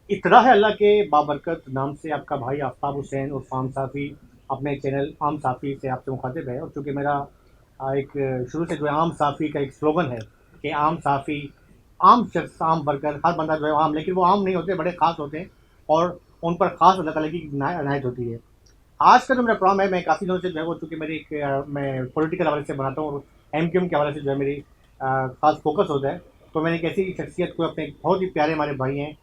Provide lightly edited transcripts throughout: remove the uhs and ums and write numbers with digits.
इतना है अल्लाह के बाबरकत नाम से आपका भाई आफ्ताब हुसैन और आम साफ़ी अपने चैनल आम साफ़ी से आपसे मुखातिब है। और चूँकि मेरा एक शुरू से जो है आम साफ़ी का एक स्लोगन है कि आम साफ़ी, आम शख्स, आम वर्कर, हर बंदा जो है आम, लेकिन वो आम नहीं होते, बड़े ख़ास होते हैं और उन पर ख़ास अल्लाह ताला की इनायत होती है। आज का जो मेरा प्रोग्राम है, मैं काफ़ी दिनों से जो है वो, चूँकि मेरी एक मैं पॉलिटिकल हवाले से बनाता हूँ और एमक्यूएम के हवाले से जो है मेरी ख़ास फ़ोकस होता है। तो मैंने एक ऐसी शख्सियत को, अपने बहुत ही प्यारे हमारे भाई हैं,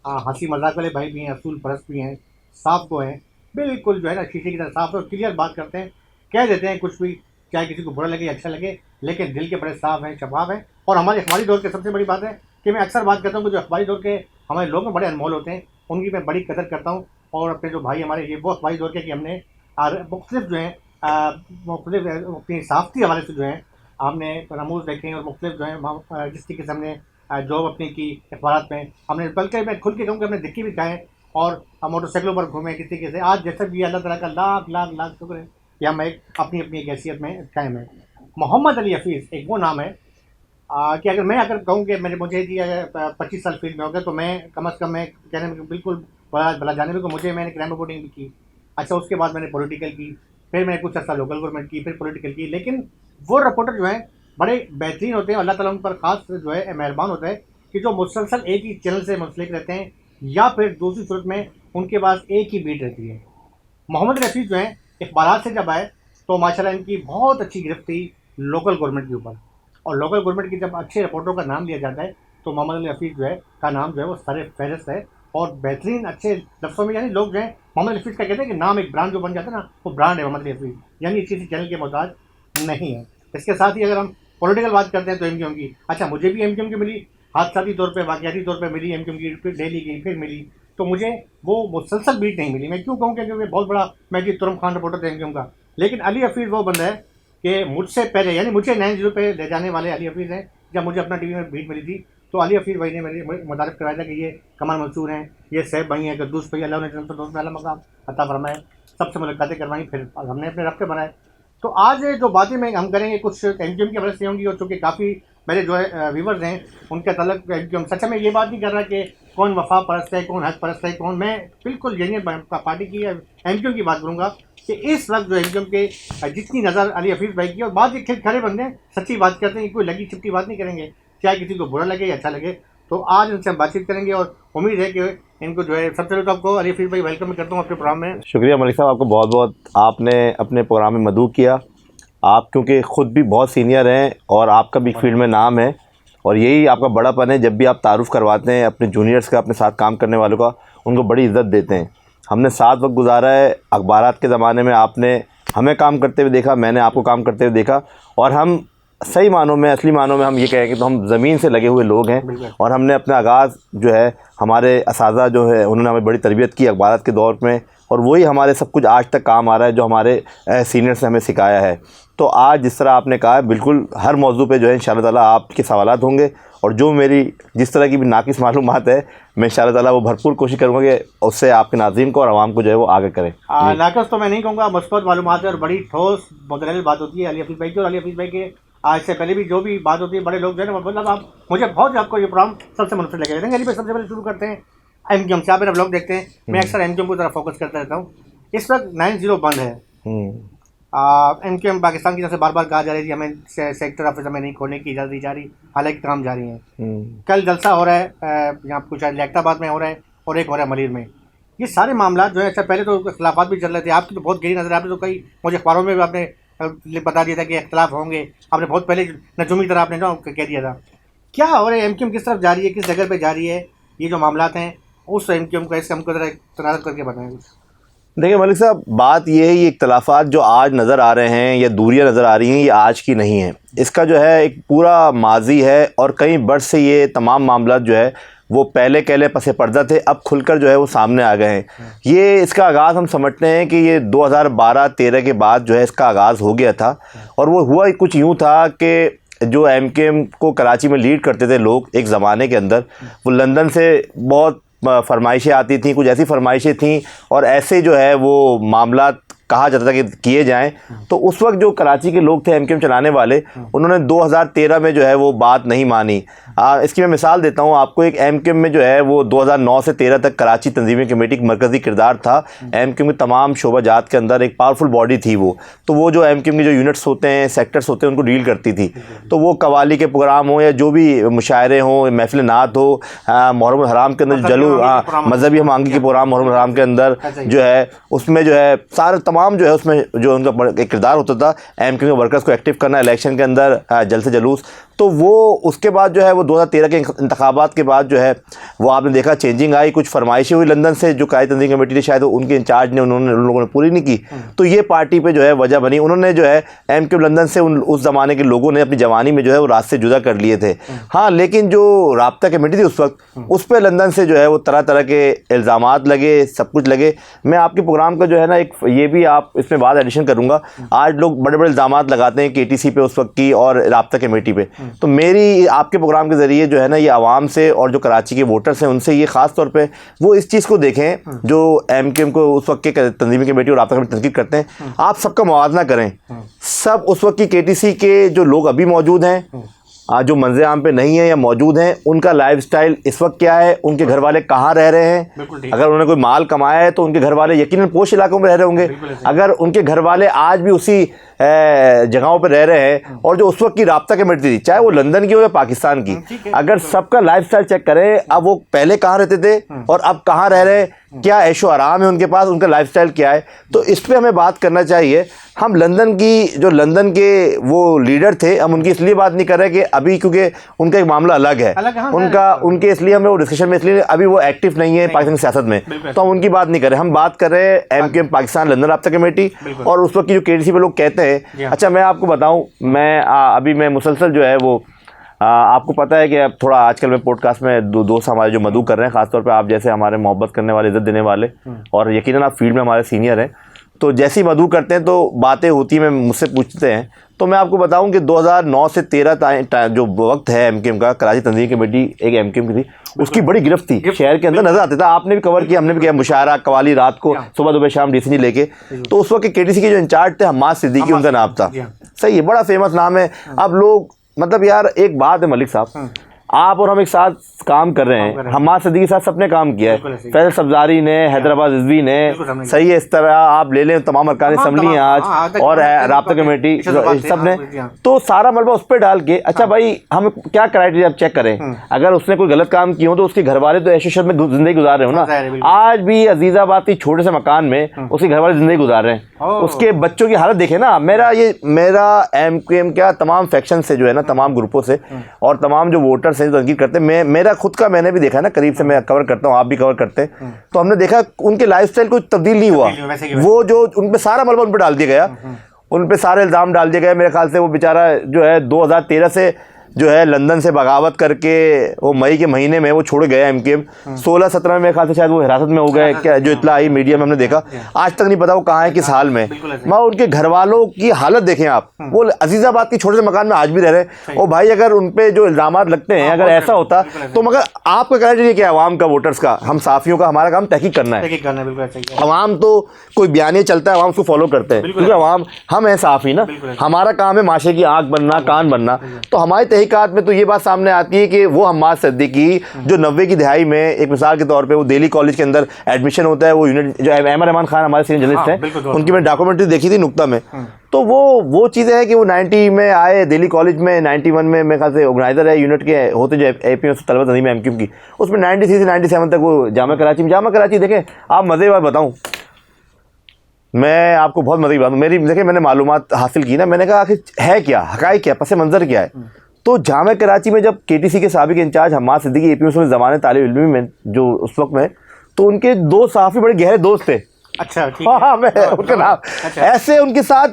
हँसी मज़ाक वाले भाई भी हैं, असूल परस्त भी हैं, साफ़ को हैं, बिल्कुल जो है ना शीशे की तरह साफ़ और क्लियर बात करते हैं, कह देते हैं कुछ भी, चाहे किसी को बुरा लगे या अच्छा लगे, लेकिन दिल के बड़े साफ़ हैं, शफ़ाफ़ हैं। और हमारे अखबारी दौर की सबसे बड़ी बात है कि मैं अक्सर बात करता हूँ कि जो अखबारी दौर के हमारे लोग बड़े अनमोल होते हैं, उनकी मैं बड़ी कदर करता हूँ। और अपने जो भाई हमारे, ये वो अखबारी दौर के कि हमने मुख्तलिफ जो हैं मुख्तलिफ अपनी सहाफ़ती हवाले से जो है हमने रमूज़ देखे हैं और मुख्तलिफ जो है जिस तरीके से हमने जॉब अपनी की अखबारात में, हमने बल्कि मैं खुल के कहूँ कि हमने दिक्की भी खाए और मोटरसाइकिलों पर घूमे किस तरीके से। आज जैसा भी अल्लाह ताला का लाख लाख लाख शुक्र है कि हम एक अपनी अपनी एक हैसियत में कायम है। मोहम्मद अली हफ़ीज़ एक वो नाम है कि अगर कहूँ कि मैंने मुझे जी अगर 25 साल फील्ड में हो गए, तो मैं कम से कम, मैं कहने में बिल्कुल भला भला जाने में, को मुझे, मैंने क्राइम रिपोर्टिंग भी की। अच्छा, उसके बाद मैंने पॉलिटिकल की, फिर मैंने कुछ अर्सा लोकल गवर्नमेंट की, फिर पॉलिटिकल की। लेकिन वो रिपोर्टर जो हैं बड़े बेहतरीन होते हैं, अल्लाह ताला उन पर ख़ास जो है मेहरबान होता है कि जो मुसलसल एक ही चैनल से मुंसलिक रहते हैं या फिर दूसरी सूरत में उनके पास एक ही बीट रहती है। मोहम्मद रफ़ीक जो हैं अखबारात से जब आए, तो माशाल्लाह इनकी बहुत अच्छी गिरफ्त थी लोकल गवर्नमेंट के ऊपर। और लोकल गवर्नमेंट की जब अच्छे रिपोर्टरों का नाम लिया जाता है, तो मोहम्मद अली हफ़ीज़ जो है का नाम जो है वो सर फ़हरिस्त है। और बेहतरीन अच्छे लफ्ज़ों में, यानी लोग जो हैं मोहम्मद अली हफ़ीज़ का कहते हैं कि नाम एक ब्रांड जो बन जाता है ना, वो ब्रांड है मोहम्मद अली हफ़ीज़, यानी किसी चैनल के मोहताज नहीं है। इसके साथ ही अगर हम पॉलिटिकल बात करते हैं तो एमक्यूएम की, अच्छा मुझे भी एमक्यूएम की मिली, हादसाती तौर पे, वाक़याती तौर पे मिली एमक्यूएम की, फिर डेली गई, फिर मिली। तो मुझे वो मुसलसल बीट नहीं मिली। मैं क्यों कहूँ, क्योंकि बहुत बड़ा मैं जी तुरम खान रिपोर्टर था एमक्यूएम का। लेकिन अली हफ़ीज़ वो बंदा है कि मुझसे पहले, यानी मुझे 9-0 पे ले जाने वाले अली हफ़ीज़ हैं। जब मुझे अपना टीवी में बीट मिली थी, तो अली हफ़ीज़ भाई ने मेरे मुतारिफ़ करवाया था कि ये कमर मंसूर हैं, ये सैफ भाई हैं, कद्दूस भाई, अल्लाह ने जन्नत फिरदौस में आला मकाम अता फ़रमाए। सबसे मुलाकातें करवाई, फिर हमने अपने रास्ते बनाए। तो आज जो बातें मैं हम करेंगे कुछ एमक्यूएम की वजह से होंगी, और चूँकि काफ़ी मेरे जो है व्यूवर्स हैं उनका तलब एमक्यूएम। सच में ये बात नहीं कर रहा कि कौन वफ़ा परस्त है, कौन हक परस्त है, कौन, मैं बिल्कुल जेन्युइन पार्टी की एमक्यूएम की बात करूँगा कि इस वक्त जो एमक्यूएम के जितनी नज़र अली हफ़ीज़ भाई की, और बात ये खड़े बंदे हैं, सच्ची बात करते हैं, कोई लगी छिपटी बात नहीं करेंगे, चाहे किसी को बुरा लगे या अच्छा लगे। तो आज उनसे हम बातचीत करेंगे और उम्मीद है कि इनको जो है, सबसे पहले तो आपको अली हफ़ीज़ भाई वेलकम करता हूँ अपने प्रोग्राम में। शुक्रिया मलिक साहब, आपको बहुत बहुत, आपने अपने प्रोग्राम में मदऊ किया। आप क्योंकि ख़ुद भी बहुत सीनियर हैं और आपका भी फील्ड में नाम है, और यही आपका बड़ापन है, जब भी आप तारुफ़ करवाते हैं अपने जूनियर्स का, अपने साथ काम करने वालों का, उनको बड़ी इज़्ज़त देते हैं। हमने साथ वक्त गुजारा है, अखबारात के ज़माने में आपने हमें काम करते हुए देखा, मैंने आपको काम करते हुए देखा, और हम सही मानों में, असली मानों में हम ये कहेंगे तो हम ज़मीन से लगे हुए लोग हैं। और हमने अपना आगाज़ जो है, हमारे असातिज़ा जो है उन्होंने हमें बड़ी तरबियत की अखबारात के दौर में, और वही हमारे सब कुछ आज तक काम आ रहा है जो हमारे सीनियर्स ने हमें सिखाया है। तो आज जिस तरह आपने कहा है, बिल्कुल हर मौजू पे जो है इंशाअल्लाह ताला आपके सवालात होंगे, और जो मेरी जिस तरह की भी नाक़िस मालूमात है, मैं इंशाअल्लाह ताला वो भरपूर कोशिश करूँगा कि उससे आपके नाज़रीन को और आवाम को जो है वो आगे करें। नाक़िस तो मैं नहीं कहूँगा, मुस्बत मालूमात है और बड़ी ठोस मुदल्लल बात होती है अली हफ़ीज़ भाई की। और अली हफ़ीज़ भाई के आज से पहले भी जो भी बात होती है, बड़े लोग जो है ना, मतलब आप मुझे बहुत, आपको ये प्रोग्राम सबसे मुनफ़िर लगेगा। अली भाई, सबसे पहले शुरू करते हैं एमक्यूएम से। आप मेरा ब्लॉग देखते हैं, मैं अक्सर एमक्यूएम की तरफ फोकस करता रहता हूँ। इस वक्त 9-0 बंद है। एमक्यूएम पाकिस्तान की तरफ से बार बार कहा जा रहा है कि हमें सेक्टर ऑफिस हमें नहीं खोलने की इजाज़त दी जा रही, हालांकि काम जारी है। कल जलसा हो रहा है यहाँ कुछ लियाकताबाद में हो रहा है, और एक हो रहा है मलिर में। ये सारे मामला जो है, अच्छा पहले तो इख्तलाफात भी चल रहे थे, आपकी तो बहुत गहरी नज़र, आपने तो कई मुझे अखबारों में भी आपने बता दिया था कि इख्तलाफ होंगे, आपने बहुत पहले नजूमी तरह आपने जो कह दिया था। क्या हो रहा है, एमक्यूएम किस तरफ जा रही है, किस जगह पर जा रही है, ये जो मामला हैं उस एमक्यूएम को इससे हमको ज़रा तनाज़ करके बताएँ कुछ। देखिए मलिक साहब, बात ये है, ये इख्तलाफात जो आज नज़र आ रहे हैं या दूरियां नज़र आ रही हैं, ये आज की नहीं है। इसका जो है एक पूरा माजी है, और कई बरस से ये तमाम मामला जो है वो पहले कहले पसे पर्दा थे, अब खुलकर जो है वो सामने आ गए हैं। ये इसका आगाज़ हम समझते हैं कि ये 2012-13 के बाद जो है इसका आगाज़ हो गया था, और वो हुआ कुछ यूँ था कि जो एमक्यूएम को कराची में लीड करते थे लोग एक ज़माने के अंदर, वो लंदन से बहुत फरमाइशें आती थी, कुछ ऐसी फरमाइशें थी, और ऐसे जो है वो मामलात कहा जाता था कि किए जाएं, तो उस वक्त जो कराची के लोग थे एमकेएम चलाने वाले, उन्होंने 2013 में जो है वो बात नहीं मानी। इसकी मैं मिसाल देता हूं आपको। एक एमकेएम में जो है वो 2009 से 13 तक कराची तंजीमी कमेटी एक मरकज़ी किरदार था। एमकेएम के तमाम शोबाजात के अंदर एक पावरफुल बॉडी थी वो। तो वो जो एमकेएम के जो यूनिट्स होते हैं, सेक्टर्स होते हैं, उनको डील करती थी। तो वो कवाली के प्रोग्राम हो या जो भी मुशायरे हों, महफिल नात हो, मुहर्रम हराम के अंदर जलू मजहबी हमांगी के प्रोग्राम मुहर्रम हराम के अंदर जो है उसमें जो है सारे तमाम जो है उसमें जो उनका एक किरदार होता था एमकेएम के वर्कर्स को एक्टिव करना, इलेक्शन के अंदर जलसे जुलूस। तो वो उसके बाद जो है वो 2013 के इंतखाबात के बाद जो है वो आपने देखा चेंजिंग आई, कुछ फरमाइशें हुई लंदन से जो कायदी तंजीम कमेटी थी, शायद उनके इंचार्ज ने उन लोगों ने पूरी नहीं की। तो ये पार्टी पे जो है वजह बनी। उन्होंने जो है एमकेएम लंदन से उस ज़माने के लोगों ने अपनी जवानी में जो है वो रास्ते जुदा कर लिए थे। हाँ, लेकिन जो राब्ता कमेटी थी उस वक्त, उस पर लंदन से जो है वो तरह तरह के इल्ज़ामात लगे, सब कुछ लगे। मैं आपके प्रोग्राम का जो है ना एक ये भी आप इसमें बाद एडिशन करूँगा। आज लोग बड़े बड़े इल्ज़ामात लगाते हैं KTC पे उस वक्त की और राब्ता कमेटी पे। तो मेरी आपके प्रोग्राम के ज़रिए जो है ना ये आवाम से और जो कराची के वोटर्स हैं उनसे ये ख़ास तौर पे वो इस चीज़ को देखें जो एमकेएम को उस वक्त के तंजीमी कमेटी और राब्ता कमेटी तनकीद करते हैं, आप सबका मुआवजा करें। सब उस वक्त की KTC के जो लोग अभी मौजूद हैं, जो मंज़र आम पे नहीं है या मौजूद हैं, उनका लाइफस्टाइल इस वक्त क्या है, उनके घर वाले कहाँ रह रहे हैं। अगर उन्होंने कोई माल कमाया है तो उनके घर वाले यकीनन पोश इलाकों में रह रहे होंगे। अगर उनके घर वाले आज भी उसी जगहों पर रह रहे हैं, और जो उस वक्त की राब्ता कमेटी थी, चाहे वो लंदन की हो या पाकिस्तान की, अगर सबका लाइफस्टाइल चेक करें, अब वो पहले कहाँ रहते थे और अब कहाँ रह रहे हैं, क्या ऐशो आराम है उनके पास, उनका लाइफस्टाइल क्या है, तो इस पर हमें बात करना चाहिए। हम लंदन की जो लंदन के वो लीडर थे, हम उनकी इसलिए बात नहीं कर रहे कि अभी, क्योंकि उनका एक मामला अलग है, उनके इसलिए हम लोग डिस्कशन में, इसलिए अभी वो एक्टिव नहीं है पाकिस्तान की सियासत में, तो हम उनकी बात नहीं कर रहे। हम बात कर रहे हैं एमकेएम पाकिस्तान लंदन राब्ता कमेटी और उस वक्त की जो KTC पे लोग कहते हैं। अच्छा, मैं आपको बताऊं, मैं अभी मैं मुसलसल जो है वो आपको पता है कि अब थोड़ा आजकल मैं पॉडकास्ट में दोस्त हमारे जो मधु कर रहे हैं, ख़ासतौर पे आप जैसे हमारे मोहब्बत करने वाले, इज़्ज़त देने वाले, और यकीनन आप फील्ड में हमारे सीनियर हैं, तो जैसी मधु करते हैं तो बातें होती हैं, मैं मुझसे पूछते हैं। तो मैं आपको बताऊं कि 2009 से 13 जो वक्त है एमकेएम का, कराची तंजीमी कमेटी एक एमकेएम की थी, उसकी बड़ी गिरफ्त थी, शहर के अंदर नजर आते था। आपने भी कवर किया, हमने भी किया, मुशायरा कवाली रात को सुबह दोपहर शाम DCG लेके। तो उस वक्त KTC के जो इंचार्ज थे हम्माद सिद्दीकी, उनका नाम था, सही है, बड़ा फेमस नाम है। अब लोग मतलब यार एक बात है मलिक साहब, आप और हम एक साथ काम कर रहे हैं, हम्माद सिद्दीकी के साथ सबने काम किया है, फैसल सब्जारी ने, हैदराबाद रिजवी ने, सही है, इस तरह आप ले लें तमाम अरकान असम्बली हैं आज और राब्ता कमेटी सब ने, तो सारा मलबा उस पर डाल के, अच्छा भाई हम क्या क्राइटेरिया चेक करें, अगर उसने कोई गलत काम किया हो तो उसके घर वाले तो ऐशो में जिंदगी गुजार रहे हो ना। आज भी अजीजाबाद के छोटे से मकान में उसके घर वाले जिंदगी गुजार रहे हैं, उसके बच्चों की हालत देखे ना। मेरा एमकेएम क्या तमाम फैक्शन से जो है ना, तमाम ग्रुपों से और तमाम जो वोटर से तनकीद करते हैं, मेरा खुद का मैंने भी देखा ना, करीब से मैं कवर करता हूँ, आप भी कवर करते हैं, तो हमने देखा उनके लाइफस्टाइल कोई तब्दील नहीं हुआ। वो जो उन पे सारा मलबा उन पे डाल दिया गया, उन पे सारे इल्ज़ाम डाल दिए गए। मेरे ख्याल से वो बेचारा जो है 2013 से जो है लंदन से बगावत करके वो मई के महीने में वो छोड़ गया एमकेएम। 16-17 में मेरे ख्याल से शायद वो हिरासत में हो गए, क्या जो इतला आई मीडिया में हमने देखा, आज तक नहीं पता वो कहाँ है, किस हाल में। मैं उनके घर वालों की हालत देखें आप, वो अजीजाबाद के छोटे से मकान में आज भी रह रहे हैं। और भाई अगर उन पे जो इल्ज़ाम लगते हैं, अगर ऐसा होता तो, मगर आपका क्राइटेरिया क्या है आवाम का, वोटर्स का, हम साफियों का, हमारा काम तहकीक करना है। आवाम तो कोई बयानिया चलता है, आवाम उसको फॉलो करते हैं, क्योंकि आवाम हम हैं साफी ना, हमारा काम है माशरे की आँख बनना, कान बनना। तो हमारी तहकीकात में तो ये बात सामने आती है कि वो हम्माद सिद्दीकी जो 90 की दहाई में, एक मिसाल के तौर पे, वो दिल्ली कॉलेज के अंदर एडमिशन होता है, वो यूनिट जो अहमद रहमान खान हमारे सीनियर जर्नलिस्ट हैं, उनकी मैंने डॉक्यूमेंट्री देखी थी नुक्ता में। तो वो चीज़ें हैं कि वो 90 में आए दिल्ली कॉलेज में, 91 में मेरे ख्याल से ऑर्गेनाइजर है यूनिट के होते जो एपी तलबा तंजीम एमकेएम की, उसमें 93 से 97 तक वो जामा कराची देखें आप। मज़े की बात बताऊँ, मैं आपको बहुत मज़े की बात, मेरी देखें मैंने मालूमात हासिल की ना, मैंने कहा आखिर है क्या, हक़ाइक़ क्या, पस मंज़र क्या है। तो जामा कराची में जब KTC के साबिक इंचार्ज हम्माद सिद्दीकी APMS में ज़माने तालिब इल्मी में जो उस वक्त में, तो उनके दो साफ़ी बड़े गहरे दोस्त थे। अच्छा, ठीक है। हाँ, मैं उनका नाम ऐसे उनके साथ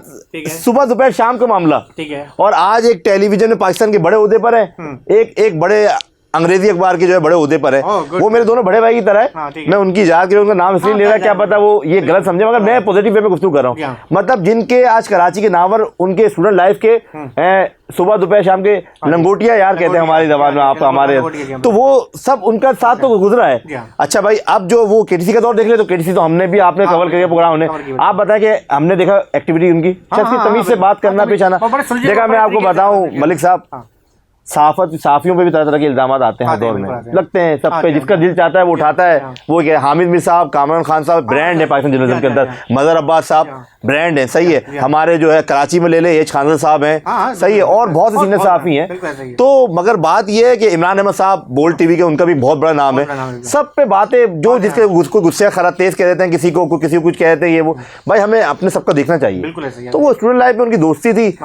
सुबह दोपहर शाम का मामला, ठीक है। और आज एक टेलीविजन में पाकिस्तान के बड़े ओहदे पर है, एक बड़े अंग्रेजी अखबार के जो है बड़े ओहदे पर है, वो मेरे दोनों बड़े भाई की तरह है। मैं उनकी याद के उनका नाम इसलिए ले रहा, क्या पता वो ये गलत समझे, मगर मैं पॉजिटिव वे में गुफ्तगू कर रहा हूँ। मतलब जिनके आज कराची के नावर उनके स्टूडेंट लाइफ के सुबह दोपहर शाम के लंगोटिया यार कहते हैं हमारी जबान में, आप हमारे, तो वो सब उनका साथ तो गुजरा है। अच्छा भाई, अब जो वो केटीसी का दौर देख ले, तो केटीसी तो हमने भी, आपने कवर करके प्रोग्राम ने, आप बताएं कि हमने देखा एक्टिविटी उनकी, तमीज से बात करना, पेश आना देखा। मैं आपको बताऊं मलिक साहब, साफियों पे भी तरह तरह के इल्जाम आते हैं दौर में, लगते हैं सब पे, जिसका दिल चाहता है वो उठाता है। वो क्या, हामिद मीर साहब, कामरान खान साहब ब्रांड है पाकिस्तान जर्नलिज्म के अंदर, मजहर अब्बास साहब ब्रांड है, सही है। हमारे जो है कराची में ले ले एच खान साहब हैं, सही है, और बहुत से सीनियर साफी हैं। तो मगर बात यह है कि इमरान अहमद साहब बोल्ड टीवी के, उनका भी बहुत बड़ा नाम है। सब पे बातें जो जिसके गुस्से खरा तेज कह देते हैं, किसी को कुछ कह देते हैं, ये वो, भाई हमें अपने सबका देखना चाहिए। तो वो स्टूडेंट लाइफ में उनकी दोस्ती थी।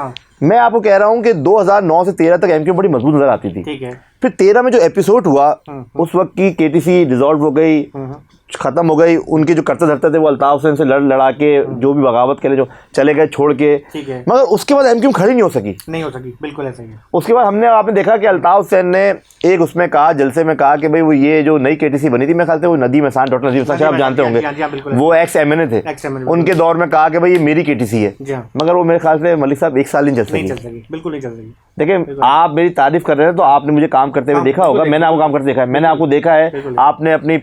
मैं आपको कह रहा हूं कि 2009 से 13 तक एमक्यू बड़ी मजबूत नजर आती थी। ठीक है। फिर 13 में जो एपिसोड हुआ, उस वक्त की केटीसी डिसॉल्व हो गई, खत्म हो गई। उनके जो करते धरते थे वो अल्ताफ हुसैन से लड़ा के जो भी बगावत करे, जो चले गए छोड़ के, मगर उसके बाद एमक्यू खड़ी नहीं हो सकी, बिल्कुल ऐसा ही है। उसके बाद आपने देखा कि अल्ताफ हुसैन ने एक उसमें कहा, जलसे में कहा कि भाई वो ये जो नई केटीसी बनी थी, मैं ख्याल से वो नदीम एहसान, डॉक्टर नदीम एहसान आप जानते होंगे, वो एक्स एमएनए थे, उनके दौर में कहा कि भाई ये मेरी केटीसी है, मगर वो मेरे ख्याल से मलिक साहब 1 साल नहीं चल सकी, बिल्कुल नहीं चल सकी। देखिए, आप मेरी तारीफ कर रहे हैं तो आपने मुझे काम करते हुए देखा होगा, मैंने आपको काम करते देखा है, मैंने आपको देखा है, आपने अपनी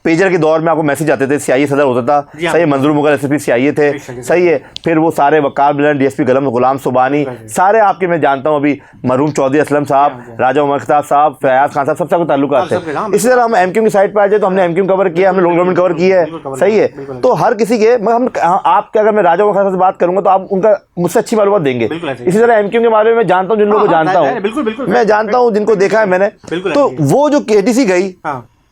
पेजर के दौर में आपको मैसेज आते थे, सीआईए सदर होता था, सही है, मंजूर मुगल एसपी सीआईए थे, सही है। फिर वो सारे वकार मिलन, डीएसपी गुलाम सुबानी, सारे आपके मैं जानता हूँ, अभी मरहूम चौधरी असलम साहब, राजा उमर खिताब साहब, फयाज खान साहब, सबसे ताल्लुकात थे। इसी तरह हम एमक्यू की साइड पर आ जाए तो हमने एमक्यू कवर किया, हमने लोक गवर्नमेंट कवर की है, सही है। तो हर किसी के हम आपके, अगर मैं राजा उमर खिताब से बात करूंगा तो आप उनका मुझसे अच्छी मालूमात देंगे। इसी तरह एमक्यू के बारे में मैं जानता हूँ, जिन लोगों को जानता हूँ, मैं जानता हूँ जिनको देखा है मैंने। तो वो जो केटीसी गई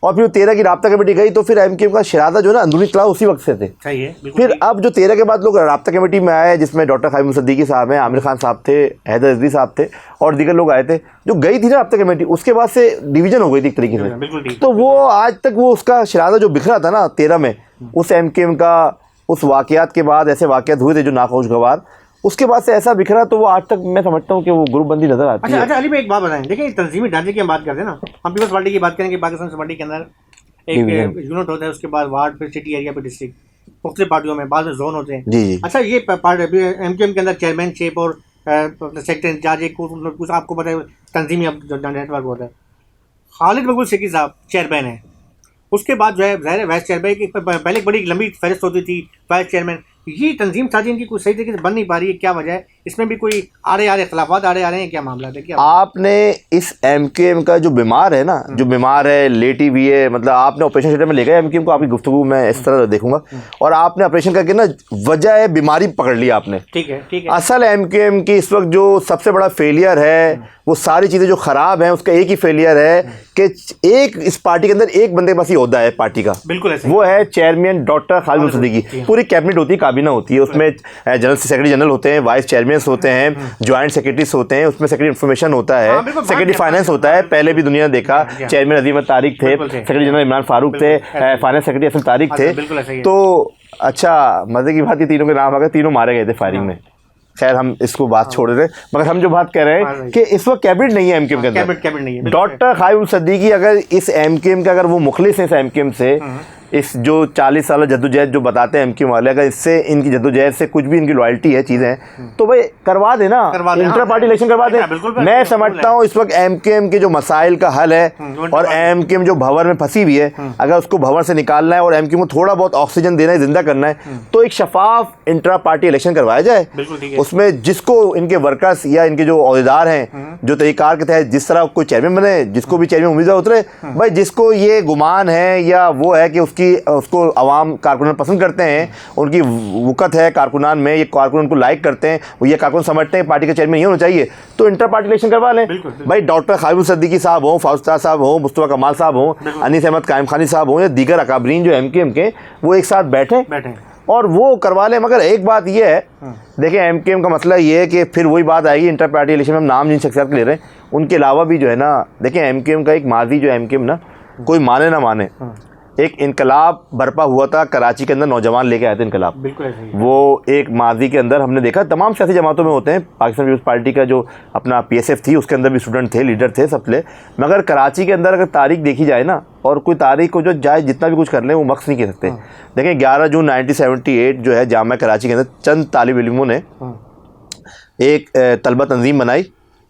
और फिर 13 की राब्ता कमेटी गई, तो फिर एमक्यू का शरादा जो है ना अंदरूनी इत्तला उसी वक्त से थे। सही है। फिर अब जो 13 के बाद लोग राब्ता कमेटी में आए, जिसमें डॉक्टर खालिद मुसद्दीकी साहब हैं, आमिर खान साहब थे, हैदर रिजवी साहब थे और दीगर लोग आए थे, जो गई थी ना राब्ता कमेटी, उसके बाद से डिवीजन हो गई थी एक तरीके से। तो वो आज तक वो उसका शरादा जो बिखरा था ना 13 में, उस एमक्यू का उस वाकयात के बाद ऐसे वाकयात हुए थे जो नाखुशगवार, उसके बाद से ऐसा बिखरा, तो वो आज तक मैं समझता हूँ कि वो ग्रुपबंदी नजर आती है। अच्छा अली भाई, एक बात बताएं, देखिए तंजीमी ढांचे की हम बात करते हैं ना, हम पीपल्स पार्टी की बात करेंगे, पाकिस्तान पार्टी के अंदर एक यूनिट होता है, उसके बाद वार्ड, फिर सिटी एरिया, फिर डिस्ट्रिक्ट, मुख्तलिफ पार्टियों में बाद में जोन होते हैं। जी। अच्छा, ये एमक्यूएम के अंदर चेयरमैनशिप और सेक्रेटरी इंचार्ज कुछ आपको पता है तंजीमी नेटवर्क होता है। खालिद मकबूल शेखी साहब चेयरमैन है, उसके बाद जो है ज़ाहिर वाइस चेयरमैन की पहले एक बड़ी लंबी फहरिस्त होती थी वाइस चेयरमैन। ये तंजीम साजी इनकी कुछ सही तरीके से बन नहीं पा रही है, क्या वजह है? इसमें भी कोई आड़े इख्तलाफात आ रहे हैं, क्या मामला है? क्या आपने इस एमक्यूएम का जो बीमार है ना, जो बीमार है, लेटी हुई है, मतलब आपने ऑपरेशन थिएटर में ले गए एमक्यूएम को, आपकी गुफ्तगू मैं इस तरह देखूंगा, और आपने ऑपरेशन करके ना वजह है बीमारी पकड़ ली आपने। ठीक है। असल एमक्यूएम की इस वक्त जो सबसे बड़ा फेलियर है, वो सारी चीज़ें जो ख़राब हैं उसका एक ही फेलियर है कि एक इस पार्टी के अंदर एक बंदे के पास ही होता है पार्टी का, बिल्कुल ऐसे, वो है चेयरमैन डॉक्टर खालिद मुसद्दीकी। पूरी कैबिनेट होती है, काबीना होती है, उसमें जनरल सेक्रेटरी जनरल होते हैं, वाइस चेयरमैन होते हैं, ज्वाइंट सेक्रेटरीज होते हैं, उसमें सेक्रेटरी इंफॉर्मेशन होता है, सेक्रेटरी फाइनेंस होता है, पहले भी दुनिया ने देखा, चेयरमैन अजीम तारिक थे, सेक्रेटरी जनरल इमरान फारूक थे, फाइनेंस सेक्रेटरी असल तारिक थे। तो अच्छा मजे की बात, ये तीनों के नाम आ गए, तीनों मारे गए थे फायरिंग में। खैर हम इसको बात छोड़ रहे हैं, मगर हम जो बात कर रहे हैं कि इस वक्त कैबिनेट नहीं है एमक्यूएम के अंदर, कैबिनेट नहीं है। डॉक्टर खालिद मुसद्दीकी अगर इस एमक्यूएम का, अगर वो मुखलिस है इस एमक्यूएम से, इस जो 40 साल जद्दोजहद जो बताते हैं एमक्यूएम वाले, अगर इससे इनकी जद्दोजहद से कुछ भी इनकी लॉयल्टी है, चीज़ें हैं, तो भाई करवा देना, इंटर पार्टी इलेक्शन करवा दें। मैं समझता हूँ इस वक्त एमक्यूएम के जो मसाइल का हल है, और एमक्यूएम जो भंवर में फंसी हुई है, अगर उसको भंवर से निकालना है और एमक्यूएम को थोड़ा बहुत ऑक्सीजन देना है, जिंदा करना है, तो एक शफाफ इंट्रा पार्टी इलेक्शन करवाया जाए। उसमें जिसको इनके वर्कर्स या इनके जो अहदेदार हैं, जो तरीक़ार के तहत जिस तरह कोई चेयरमैन बने, जिसको भी चेयरमैन उम्मीदवार उतरे, भाई जिसको ये गुमान है या वो है कि उसको अवाम कारकुनान पसंद करते हैं, उनकी वक़्त है कारकुनान में, ये कारकुनान को लाइक करते हैं, वो ये कारकुन समझते हैं पार्टी का चेयरमैन ये होना चाहिए, तो इंटर पार्टी इलेक्शन करवा लें। भाई डॉक्टर खालिद मुसद्दीकी साहब हों, फारूक साहब हों, मुस्तफा कमाल साहब हों, अनीस अहमद कायम खानी साहब हों, या दीगर अकाबरीन जो एमक्यूएम के, वो एक साथ बैठें और वो करवा लें। मगर एक बात ये है, देखिए एमक्यूएम का मसला ये है कि फिर वही बात आएगी, इंटर पार्टी इलेक्शन में हम नाम जिन शख्सियत के ले रहे हैं उनके अलावा भी जो है ना, देखिए एमक्यूएम का एक माजी जो एमक्यूएम ना, कोई माने ना माने, एक इनकलाब बरपा हुआ था कराची के अंदर, नौजवान लेके आए थे इनकलाब। बिल्कुल ऐसे ही है। वो एक माजी के अंदर हमने देखा तमाम सियासी जमातों में होते हैं, पाकिस्तान पीपल्स पार्टी का जो अपना PSF थी उसके अंदर भी स्टूडेंट थे, लीडर थे, सब थे। मगर कराची के अंदर अगर तारीख देखी जाए ना, और कोई तारीख को जो जाए जितना भी कुछ कर लें वो मक्स नहीं कह सकते। देखें 11 जून 1978 जो है जामिया कराची के अंदर चंद तालिब इल्मों ने एक तलबा तंजीम बनाई,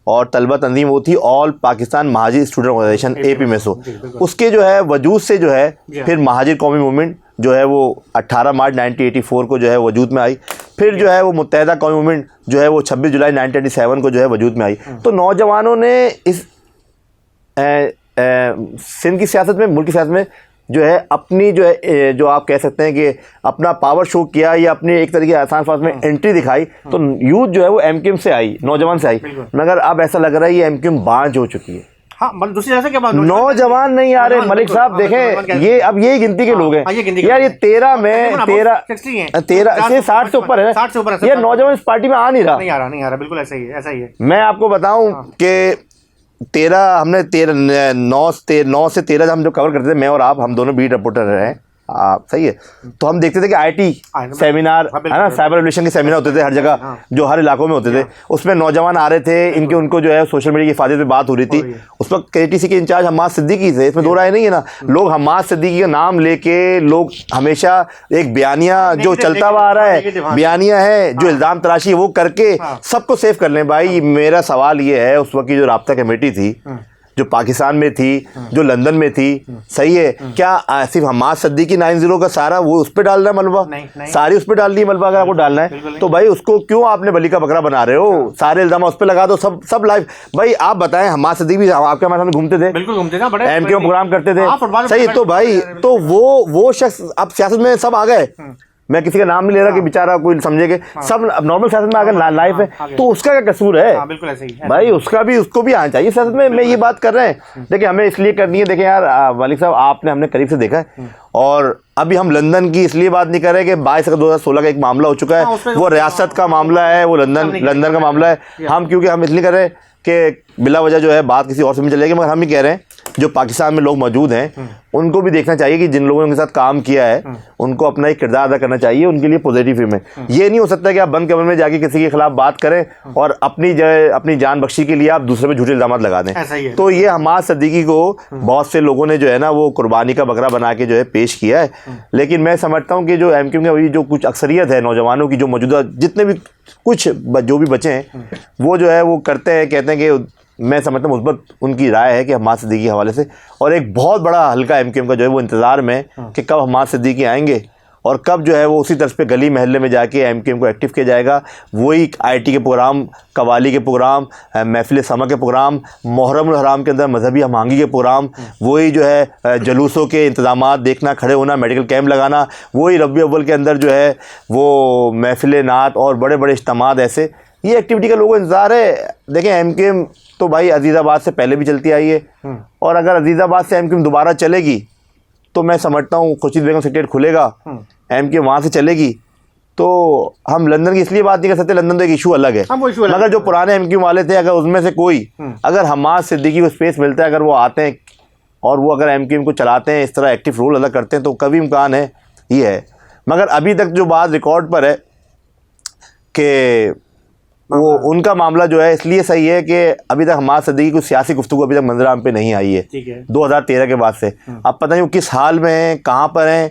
और तलबा तंजीम वो थी all Pakistan Mohajir student organisation AP मेसो। उसके जो है वजूद से जो है फिर महाजिर कौमी मूवमेंट जो है वो 18 मार्च 1984 को जो है वजूद में आई। फिर जो है वो मुत्तहिदा कौमी मूवमेंट जो है वो 26 जुलाई 1997 को जो है वजूद में आई। तो नौजवानों ने इस सिंध की सियासत में, मुल्क की सियासत में जो है अपनी जो है जो आप कह सकते हैं कि अपना पावर शो किया या अपनी एक तरीके आसान फास में एंट्री दिखाई। तो यूथ जो है वो MQM से आई, नौजवान से आई, मगर अब ऐसा लग रहा है ये MQM बांझ हो चुकी है। हाँ, मतलब दूसरी जगह से क्या बात, नौजवान नहीं आ रहे मलिक साहब। देखें ये अब यही गिनती के लोग हैं यार, ये 13 में 13 से 60 से ऊपर है, 60 से ऊपर ये नौजवान इस पार्टी में आ नहीं रहा, नहीं आ रहा। बिल्कुल ऐसा ही है, ऐसा ही है। मैं आपको बताऊं कि 13 हमने 9 से 13 हम जो कवर करते थे, मैं और आप, हम दोनों बीट रिपोर्टर रहे हैं, सही है। तो हम देखते थे कि IT सेमिनार है ना, साइबर रेवोल्यूशन के सेमिनार होते थे हर जगह, जो हर इलाकों में होते थे। उसमें नौजवान आ रहे थे, उनको जो है सोशल मीडिया की हिफाजत पे बात हो रही थी। उस वक्त KTC के इंचार्ज हम्माद सिद्दीकी थे, इसमें दो राय नहीं है ना। लोग हम्माद सिद्दीकी का नाम लेके लोग हमेशा एक बयानिया जो चलता हुआ आ रहा है, बयानिया है जो इल्ज़ाम तराशी है वो करके सबको सेफ कर लें। भाई मेरा सवाल ये है, उस वक्त की जो राब्ता कमेटी थी जो पाकिस्तान में थी, जो लंदन में थी, सही है, क्या सिर्फ हम्माद सिद्दीकी 90 का सारा वो उस पर डालना है मलबा? सारी उस पर डाल दी मलबा। अगर आपको डालना है तो भाई उसको क्यों आपने बली का बकरा बना रहे हो? सारे इल्जाम उस पर लगा दो, सब लाइव। भाई आप बताएं, हम्माद सिद्दीकी भी आपके हमारे सामने घूमते थे, बिल्कुल घूमते थे, MQM प्रोग्राम करते थे, सही है। तो भाई तो वो शख्स अब सियासत में सब आ गए। मैं किसी का नाम नहीं ले रहा कि बेचारा कोई समझेगे, सब नॉर्मल सियासत में अगर लाइफ है तो उसका क्या कसूर है? बिल्कुल ऐसे ही है भाई, उसको भी आना चाहिए सियासत में। मैं ये बात कर रहे हैं, देखिए हमें इसलिए करनी है। देखिए यार वालिद साहब, आपने हमने करीब से देखा है, और अभी हम लंदन की इसलिए बात नहीं कर रहे कि 22 अगस्त 2016 का एक मामला हो चुका है, वो रियासत का मामला है, वो लंदन का मामला है। हम क्योंकि हम इसलिए कर रहे हैं कि बिला वजह जो है बात किसी और से में चल जाएगी, मगर हम ही कह रहे हैं जो पाकिस्तान में लोग मौजूद हैं उनको भी देखना चाहिए कि जिन लोगों ने उनके साथ काम किया है उनको अपना एक किरदार अदा करना चाहिए उनके लिए पॉजिटिव वे में। ये नहीं हो सकता कि आप बंद कमरे में जाके किसी के खिलाफ बात करें और अपनी जान बख्शी के लिए आप दूसरे पे झूठे इल्जाम लगा दें। तो ये हम्माद सिद्दीकी को बहुत से लोगों ने जो है ना वो कुर्बानी का बकरा बना के जो है पेश किया है। लेकिन मैं समझता हूँ कि जो MQM के अभी जो कुछ अक्सरियत है नौजवानों की, जो मौजूदा जितने भी कुछ जो भी बचे हैं, वो जो है वो करते हैं, कहते हैं कि मैं समझता हूँ मुस्बत उनकी राय है कि हम्माद सिद्दीकी के हवाले से। और एक बहुत बड़ा हल्का MQM का जो है वो इंतज़ार में कि कब हम्माद सिद्दीकी आएंगे और कब जो है वो उसी तरफ पे गली महल्ले में जाके MQM को एक्टिव किया जाएगा। वही IT के प्रोग्राम, कवाली के प्रोग्राम, महफिल समा के प्रोग्राम, मुहर्रम हराम के अंदर मजहबी हमआहंगी के प्रोग्राम, वही जो है जलूसों के इंतजामात देखना, खड़े होना, मेडिकल कैंप लगाना, वही रबी अव्वल के अंदर जो है वो महफिल नात और बड़े बड़े इज्तिमात, ऐसे ये एक्टिविटी का लोगों को इंतज़ार है। देखें MQM तो भाई अजीज़ाबाद से पहले भी चलती आई है, और अगर अजीज़ाबाद से MQM दोबारा चलेगी तो मैं समझता हूँ खुर्शीद बेगम सेक्रेटरीट खुलेगा, MQM वहाँ से चलेगी। तो हम लंदन की इसलिए बात नहीं कर सकते, लंदन तो एक इशू अलग है, मगर जो पुराने MQM वाले थे, अगर उसमें से कोई, अगर हम्माद सिद्दीकी को स्पेस मिलता है, अगर वो आते हैं और वो अगर MQM को चलाते हैं, इस तरह एक्टिव रोल अदा करते हैं, तो कभी इम्कान है ये है। मगर अभी तक जो बात रिकॉर्ड पर है कि वो उनका मामला जो है इसलिए सही है कि अभी तक हम्माद सिद्दीकी को सियासी गुफ्तगू अभी तक मंजराम पे नहीं आई है, 2013 के बाद से। अब पता नहीं वो किस हाल में हैं, कहाँ पर हैं,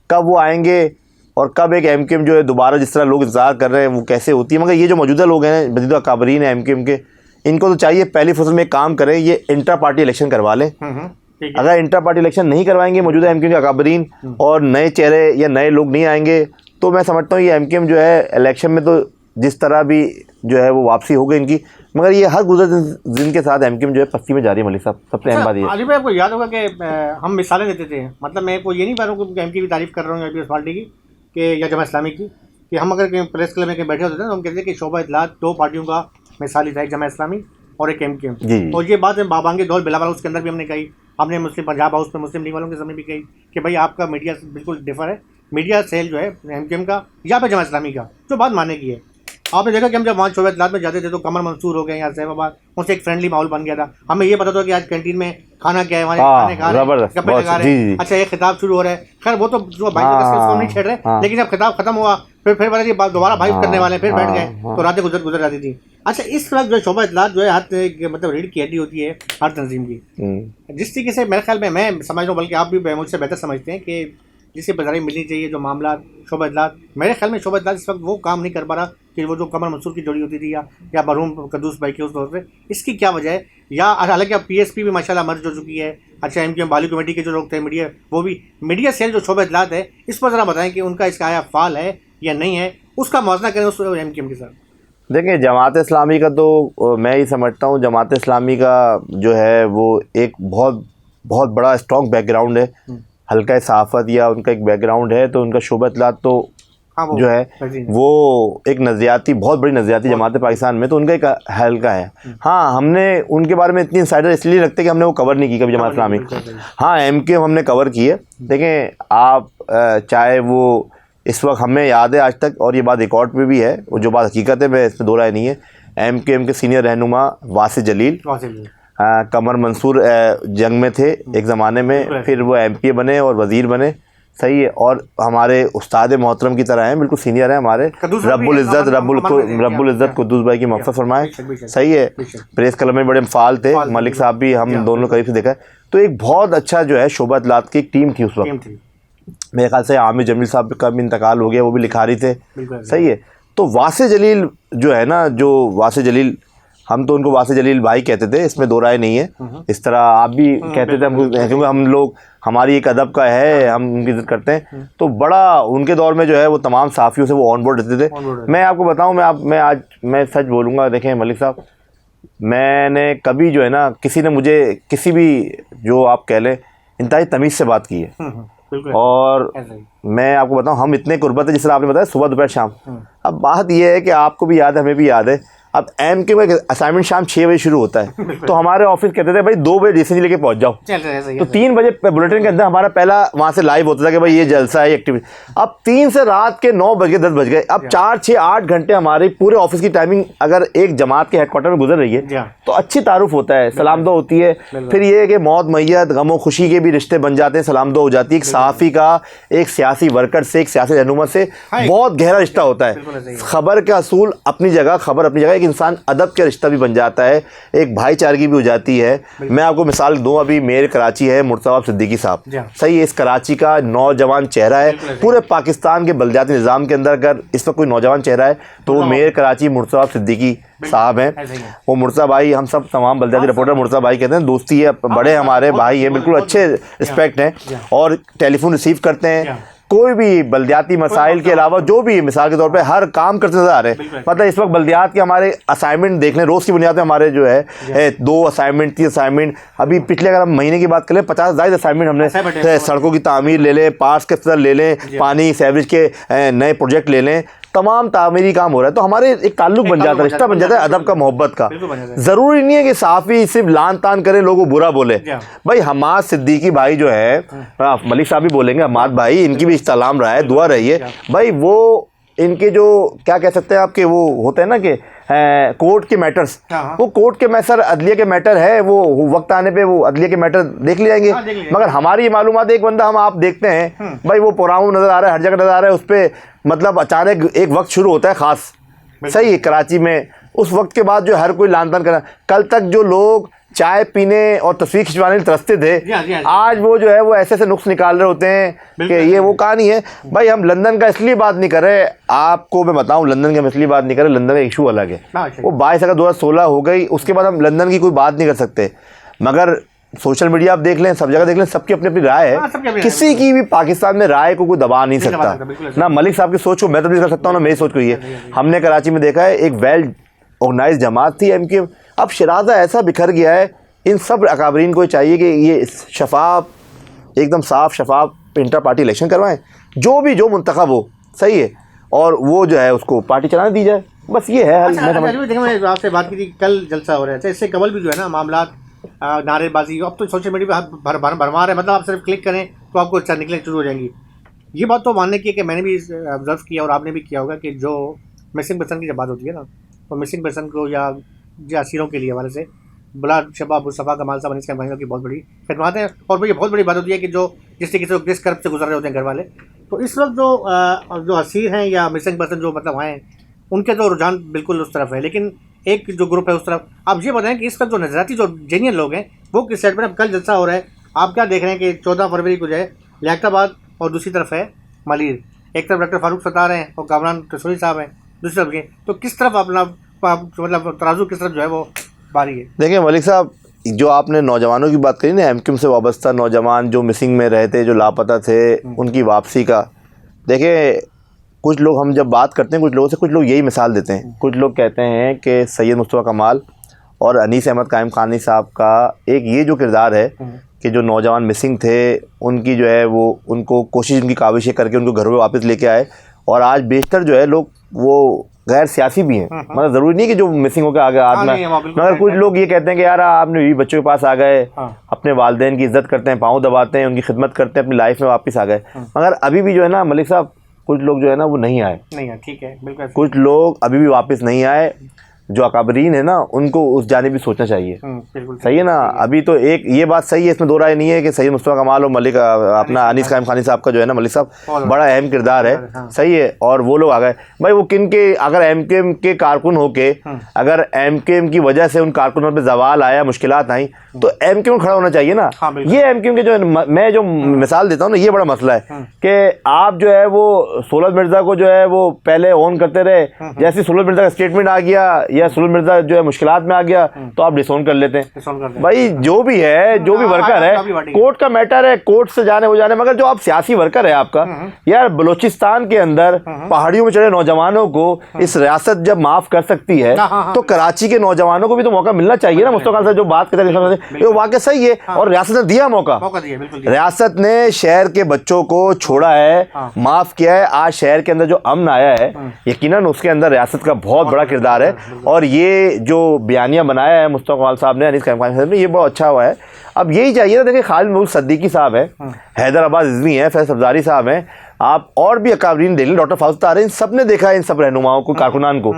कब वो आएंगे और कब एक MQM जो है दोबारा जिस तरह लोग इंतजार कर रहे हैं वो कैसे होती है। मगर ये जो मौजूदा लोग हैं, मौजूदा काबरीन हैं MQM के, इनको तो चाहिए पहली फसल में काम करें, ये इंटर पार्टी इलेक्शन करवा लें। अगर इंटर पार्टी इलेक्शन नहीं करवाएंगे मौजूदा MQM के काबरीन और नए चेहरे या नए लोग नहीं आएंगे, तो मैं समझता हूँ ये MQM जो है इलेक्शन में तो जिस तरह भी जो है वो वापसी हो गई इनकी, मगर ये हर गुजर दिन के साथ MQM जो है पस्ती में जा रही है। मलिक साहब, सबसे अहम बात ये आलिफ भाई, आपको याद होगा कि हम मिसालें देते थे, मतलब मैं को ये नहीं कह रहा हूँ कि MQM की तारीफ़ कर रहा हूँ पीपल्स पार्टी की कि या जमात इस्लामी की, कि हम अगर प्रेस क्लब में कहीं बैठे होते थे तो हम कहते थे कि शोबा इत्तलात 2 पार्टियों का मिसाली था, एक जमात इस्लामी और एक MQM। और ये बात बाबांगे दौल बिलावल उसके अंदर भी हमने कही, हमने मुस्लिम पंजाब हाउस में मुस्लिम लीग वालों के सामने भी कही कि भाई आपका मीडिया बिल्कुल डिफर है, मीडिया सेल जो है MQM का या फिर जमात इस्लामी का, जो बात माने की है। आपने देखा कि हम जब वहाँ शोबा इत्तलात में जाते थे तो कमर मंसूर हो गए यहाँ से बाबा, उनसे एक फ्रेंडली माहौल बन गया था। हमें ये पता था कि आज कैंटीन में खाना क्या है, वहाँ खाने खा रहे हैं, गप्पे लगा रहे हैं, अच्छा ये खिताब शुरू हो रहा है। खैर वो तो जो भाई उसको नहीं छेड़ रहे, लेकिन जब खिताब खत्म हुआ फिर पता कि दोबारा भाई करने वाले हैं, फिर बैठ गए तो रातें गुजर जाती थी। अच्छा इस वक्त जो शोबा इत्तलात जो है हर मतलब रीढ़ की हड्डी होती है हर तंजीम की, जिस तरीके से मेरे ख्याल में मैं समझ रहा हूँ, बल्कि आप भी मुझसे बेहतर समझते हैं कि जिससे बजारी मिलनी चाहिए जो मामला शोबा इत्तलात, मेरे ख्याल में शोबा इत्तलात इस वक्त वो काम नहीं कर पा रहा कि वो जो कमर मंसूर की जोड़ी होती थी या मरहूम कद्दूस भाई के उस दौर पे, इसकी क्या वजह है? या हालांकि अब PSP भी माशाल्लाह मर्ज हो चुकी है। अच्छा MQM बाली कमेटी के जो लोग थे मीडिया, वो भी मीडिया सेल जो शोबा इत्तलात है, इस पर ज़रा बताएं कि उनका इसका आया फाल है या नहीं है, उसका मौजना करें उस MQM के साथ। देखिए जमात इस्लामी का तो मैं ही समझता हूँ, जमात इस्लामी का जो है वो एक बहुत बड़ा स्ट्रॉन्ग बैकग्राउंड है, हल्का सहाफ़त या उनका एक बैकग्राउंड है, तो उनका शोबा इत्तलात तो जो है वो एक नज़रियाती बहुत बड़ी नज़रियाती जमात है पाकिस्तान में, तो उनका एक हल्का है। हाँ हमने उनके बारे में इतनी इंसाइडर इसलिए रखते कि हमने वो कवर नहीं की कभी जमात इस्लामी। हाँ MQM हमने कवर की है। देखें आप चाहे वो इस वक्त हमें याद है आज तक, और ये बात रिकॉर्ड पे भी है, वो जो बात हकीकत है मैं इसमें दो राय नहीं है, MQM के सीनियर रहनुमा वासिल जलील कमर मंसूर जंग में थे एक ज़माने में, फिर वो MPA बने और वज़ीर बने, सही है, और हमारे उस्ताद मोहतरम की तरह हैं, बिल्कुल सीनियर हैं हमारे, रब्बुल इज़्ज़त कुद्दूस भाई की मग़फ़िरत फरमाएं, सही है। प्रेस क्लब में बड़े फ़ाल थे, मलिक साहब भी हम दोनों करीब से देखा है। तो एक बहुत अच्छा जो है शोबा इत्तलात की एक टीम थी उस वक्त, मेरे ख्याल से आमिर जमील साहब का भी इंतकाल हो गया, वो भी लिखारी थे, सही है। तो वासिल जलील जो है ना, जो वासिल जलील, हम तो उनको वासिल जलील भाई कहते थे, इसमें दो राय नहीं है, इस तरह आप भी कहते थे हमको, क्योंकि हम लोग हमारी एक अदब का है, हम उनकी इज़्ज़त करते हैं। तो बड़ा उनके दौर में जो है वो तमाम साफ़ियों से वो ऑन बोर्ड रहते थे। मैं आपको बताऊं, मैं सच बोलूँगा, देखें मलिक साहब, मैंने कभी जो है ना किसी ने मुझे किसी भी जो आप कह लें इंतहाई तमीज़ से बात की है, और मैं आपको बताऊं हम इतने कुर्बत है, जिस तरह आपने बताया सुबह दोपहर शाम। अब बात यह है कि आपको भी याद है, हमें भी याद है, अब MQM में असाइनमेंट शाम 6 बजे शुरू होता है, तो हमारे ऑफिस कहते थे भाई 2 बजे डिसीजन लेके पहुंच जाओ, तो 3 बजे बुलेटिन के अंदर हमारा पहला वहाँ से लाइव होता था कि भाई ये जलसा है, एक्टिविटी। अब 3 से रात के 9 बज गए 10 बज गए, अब 4, 6, 8 घंटे हमारे पूरे ऑफिस की टाइमिंग अगर एक जमात के हेडक्वार्टर में गुजर रही है तो अच्छी तारुफ होता है, सलाम दो होती है, फिर ये है कि मौत मैयत गम खुशी के भी रिश्ते बन जाते हैं, सलाम दो हो जाती है। एक सहाफ़ी का एक सियासी वर्कर से, एक सियासी रहनुमा से बहुत गहरा रिश्ता होता है। खबर का असूल अपनी जगह, खबर अपनी जगह, एक इंसान अदब का रिश्ता भी बन जाता है, एक भाईचारगी भी हो जाती है। मैं आपको मिसाल दूं, अभी मेयर कराची है मुर्तज़ा सिद्दीकी साहब, सही है, इस कराची का नौजवान चेहरा है पूरे पाकिस्तान के बलदियाती निज़ाम के अंदर। अगर इस वक्त कोई नौजवान चेहरा है तो वो मेयर कराची मुर्तज़ा सिद्दीकी साहब हैं। वो मुर्तज़ा भाई, हम सब तमाम बलदियाती रिपोर्टर मुर्तज़ा भाई कहते हैं, दोस्ती है, बड़े हमारे भाई हैं, बिल्कुल अच्छे रिस्पेक्ट हैं, और टेलीफोन रिसीव करते हैं, कोई भी बल्दियाती मसाइल के अलावा जो भी मिसाल के तौर पे हर काम करते नजर आ रहे हैं। मतलब इस वक्त बल्दियात के हमारे असाइनमेंट देख लें, रोज़ की बुनियाद पे हमारे जो है 2 असाइनमेंट 3 असाइनमेंट, अभी पिछले अगर हम महीने की बात करें 50 ज़ायद असाइनमेंट हमने, सड़कों की तामीर ले लें, पार्स के स्तर ले लें, पानी सीवरेज के नए प्रोजेक्ट ले लें, तमाम तामीरी काम हो रहा है। तो हमारे एक ताल्लुक बन जाता है, रिश्ता बन जाता है अदब का, मोहब्बत का। ज़रूरी नहीं है कि साफ़ी सिर्फ लान तान करें, लोगों बुरा बोले। भाई हमाद सिद्दीकी भाई जो है, मलिक साहब भी बोलेंगे, हमाद भाई, इनकी भी सलाम रहा है, दुआ रही है भाई। वो इनके जो क्या कह सकते हैं आपके, वो होते हैं ना कि कोर्ट के मैटर्स, वो कोर्ट के मैटर, अदलिया के मैटर है, वो वक्त आने पे वो अदलिया के मैटर देख ले जाएंगे। मगर हमारी मालूमात, एक बंदा हम आप देखते हैं भाई, वो पुराना नज़र आ रहा है, हर जगह नज़र आ रहा है, उस पर मतलब अचानक एक वक्त शुरू होता है ख़ास, सही है, कराची में, उस वक्त के बाद जो हर कोई लान तान करा। कल तक जो लोग चाय पीने और तस्वीर खिंचवाने में तरसते थे, आज वो जो है वो ऐसे ऐसे नुक्स निकाल रहे होते हैं कि ये वो कहानी है। भाई हम लंदन का इसलिए बात नहीं कर रहे, आपको मैं बताऊं, लंदन की हम इसलिए बात नहीं कर रहे, लंदन का इशू अलग है, वो 22 अगस्त 2016 हो गई, उसके बाद हम लंदन की कोई बात नहीं कर सकते। मगर सोशल मीडिया आप देख लें, सब जगह देख लें, सबकी अपनी अपनी राय है, किसी की भी पाकिस्तान में राय को कोई दबा नहीं सकता। ना मलिक साहब की सोच को मैं तब्दील कर सकता हूँ, ना मेरी सोच को ये। हमने कराची में देखा है, एक वेल ऑर्गेनाइज जमात थी MQM, अब शराजा ऐसा बिखर गया है। इन सब अकाबरीन को चाहिए कि ये शफाफ, एकदम साफ शफाफ इंटर पार्टी इलेक्शन करवाएं, जो मुंतखब हो, सही है, और वो जो है उसको पार्टी चलाने दी जाए, बस ये है। मैं आपसे बात की थी, कल जलसा हो रहा है, इससे कबल भी जो है ना मामला नारेबाजी, अब तो सोशल मीडिया पर भरमार है, मतलब आप सिर्फ क्लिक करें तो आपको निकलने शुरू हो जाएंगी। ये बात तो मानने की है कि मैंने भी ऑब्जर्व किया और आपने भी किया होगा कि जो मिसिंग पर्सन की जब बात होती है ना, तो मिसिंग पर्सन को या असीरों के लिए हमारे से बुला शबाब मुस्तफ़ा कमाल साहब अनीस कैंप की बहुत बड़ी खिदमत है। और वो ये बहुत बड़ी बात होती है कि जो जिस कर्ब से गुजर रहे होते हैं घर वाले, तो इस वक्त जो असीर हैं या मिसिंग पर्सन जो मतलब आए हैं, उनके तो रुझान बिल्कुल उस तरफ है, लेकिन एक जो ग्रुप है उस तरफ। आप ये बताएं कि इस वक्त जो नजराती जो जेन्युइन लोग हैं वो किस साइड पर? अब कल जलसा हो रहा है, आप क्या देख रहे हैं कि 14 फरवरी को जो है लियाकताबाद और दूसरी तरफ है मलिर, एक तरफ डॉक्टर फारूक सत्तार हैं और कामरान रसूली साहब हैं दूसरी तरफ के, तो किस तरफ अपना मतलब तराजू किस तरफ जो है वो बारी है? देखिए मलिक साहब, जो आपने नौजवानों की बात करी ना, एमक्यूएम से वाबस्ता नौजवान जो मिसिंग में रहे थे, जो लापता थे, उनकी वापसी का, देखिए कुछ लोग हम जब बात करते हैं कुछ लोगों से, कुछ लोग यही मिसाल देते हैं। कुछ लोग कहते हैं कि सैयद मुस्तफ़ा कमाल और अनीस अहमद कायम खानी साहब का एक ये जो किरदार है कि जो नौजवान मिसिंग थे उनकी जो है वो उनको कोशिश, उनकी काविशें करके उनको घरों में वापस लेके आए। और आज बेशतर जो है लोग वो गैर सियासी भी हैं, मतलब ज़रूरी नहीं कि जो मिसिंग होकर आ गए आदमी, मगर कुछ लोग ये कहते हैं कि यार आपने बीवी बच्चों के पास आ गए, अपने वालिदैन की इज़्ज़त करते हैं, पाँव दबाते हैं, उनकी खिदमत करते हैं, अपनी लाइफ में वापस आ गए। मगर अभी भी जो है ना मलिक साहब, कुछ लोग जो है ना वो नहीं आए, ठीक है, बिल्कुल कुछ लोग अभी भी वापस नहीं आए। जो अकाबरीन है ना उनको उस जानिब भी सोचना चाहिए। सही है ना? अभी तो एक ये बात सही है, इसमें दो राय नहीं है कि सैयद मुस्तफ़ा कमाल और मलिक अपना अनीस कायम खानी साहब का जो है ना मलिक साहब बड़ा अहम किरदार है। सही है, और वो लोग आ गए भाई, वो किन के, अगर एमकेएम के कारकुन होके अगर एमकेएम की वजह से उन कारकुनों पर जवाल आया, मुश्किलात आई, तो एमकेएम खड़ा होना चाहिए ना। ये एमकेएम के जो मैं जो मिसाल देता हूँ ना, ये बड़ा मसला है कि आप जो है वो सोलह मिर्जा को जो है वो पहले ऑन करते रहे, जैसे सोलह मिर्जा का स्टेटमेंट आ गया या सुलभ मिर्जा जो है मुश्किलात में आ गया तो आप डिसोन कर लेते हैं। भाई जो भी है, जो भी वर्कर है, कोर्ट का मैटर है, कोर्ट से जाने हो जाने, मगर जो आप सियासी वर्कर है आपका, यार बलोचिस्तान के अंदर पहाड़ियों में चढ़े नौजवानों को इस रियासत जब माफ कर सकती है तो कराची के नौजवानों को भी तो मौका मिलना चाहिए ना। मुस्तफा से जो बात करते हैं वो वाकई सही है, और रियासत ने दिया मौका, रियासत ने शहर के बच्चों को छोड़ा है, माफ किया है। आज शहर के अंदर जो अमन आया है, यकीनन उसके अंदर रियासत का बहुत बड़ा किरदार है। और ये जो बयानिया बनाया है मुस्तफा कमाल साहब ने, अनीस कायम खानी साहब ने, ये बहुत अच्छा हुआ है। अब यही चाहिए ना। देखिए खालिद महमूद सिद्दीकी साहब है, हैदराबाद रिजवी हैं, फैसल सफदारी साहब हैं, आप और भी अकाबरीन देख लें, डॉक्टर फारूक सत्तार हैं, इन सब ने देखा है इन सब रहनुमाओं को, कारकुनान को,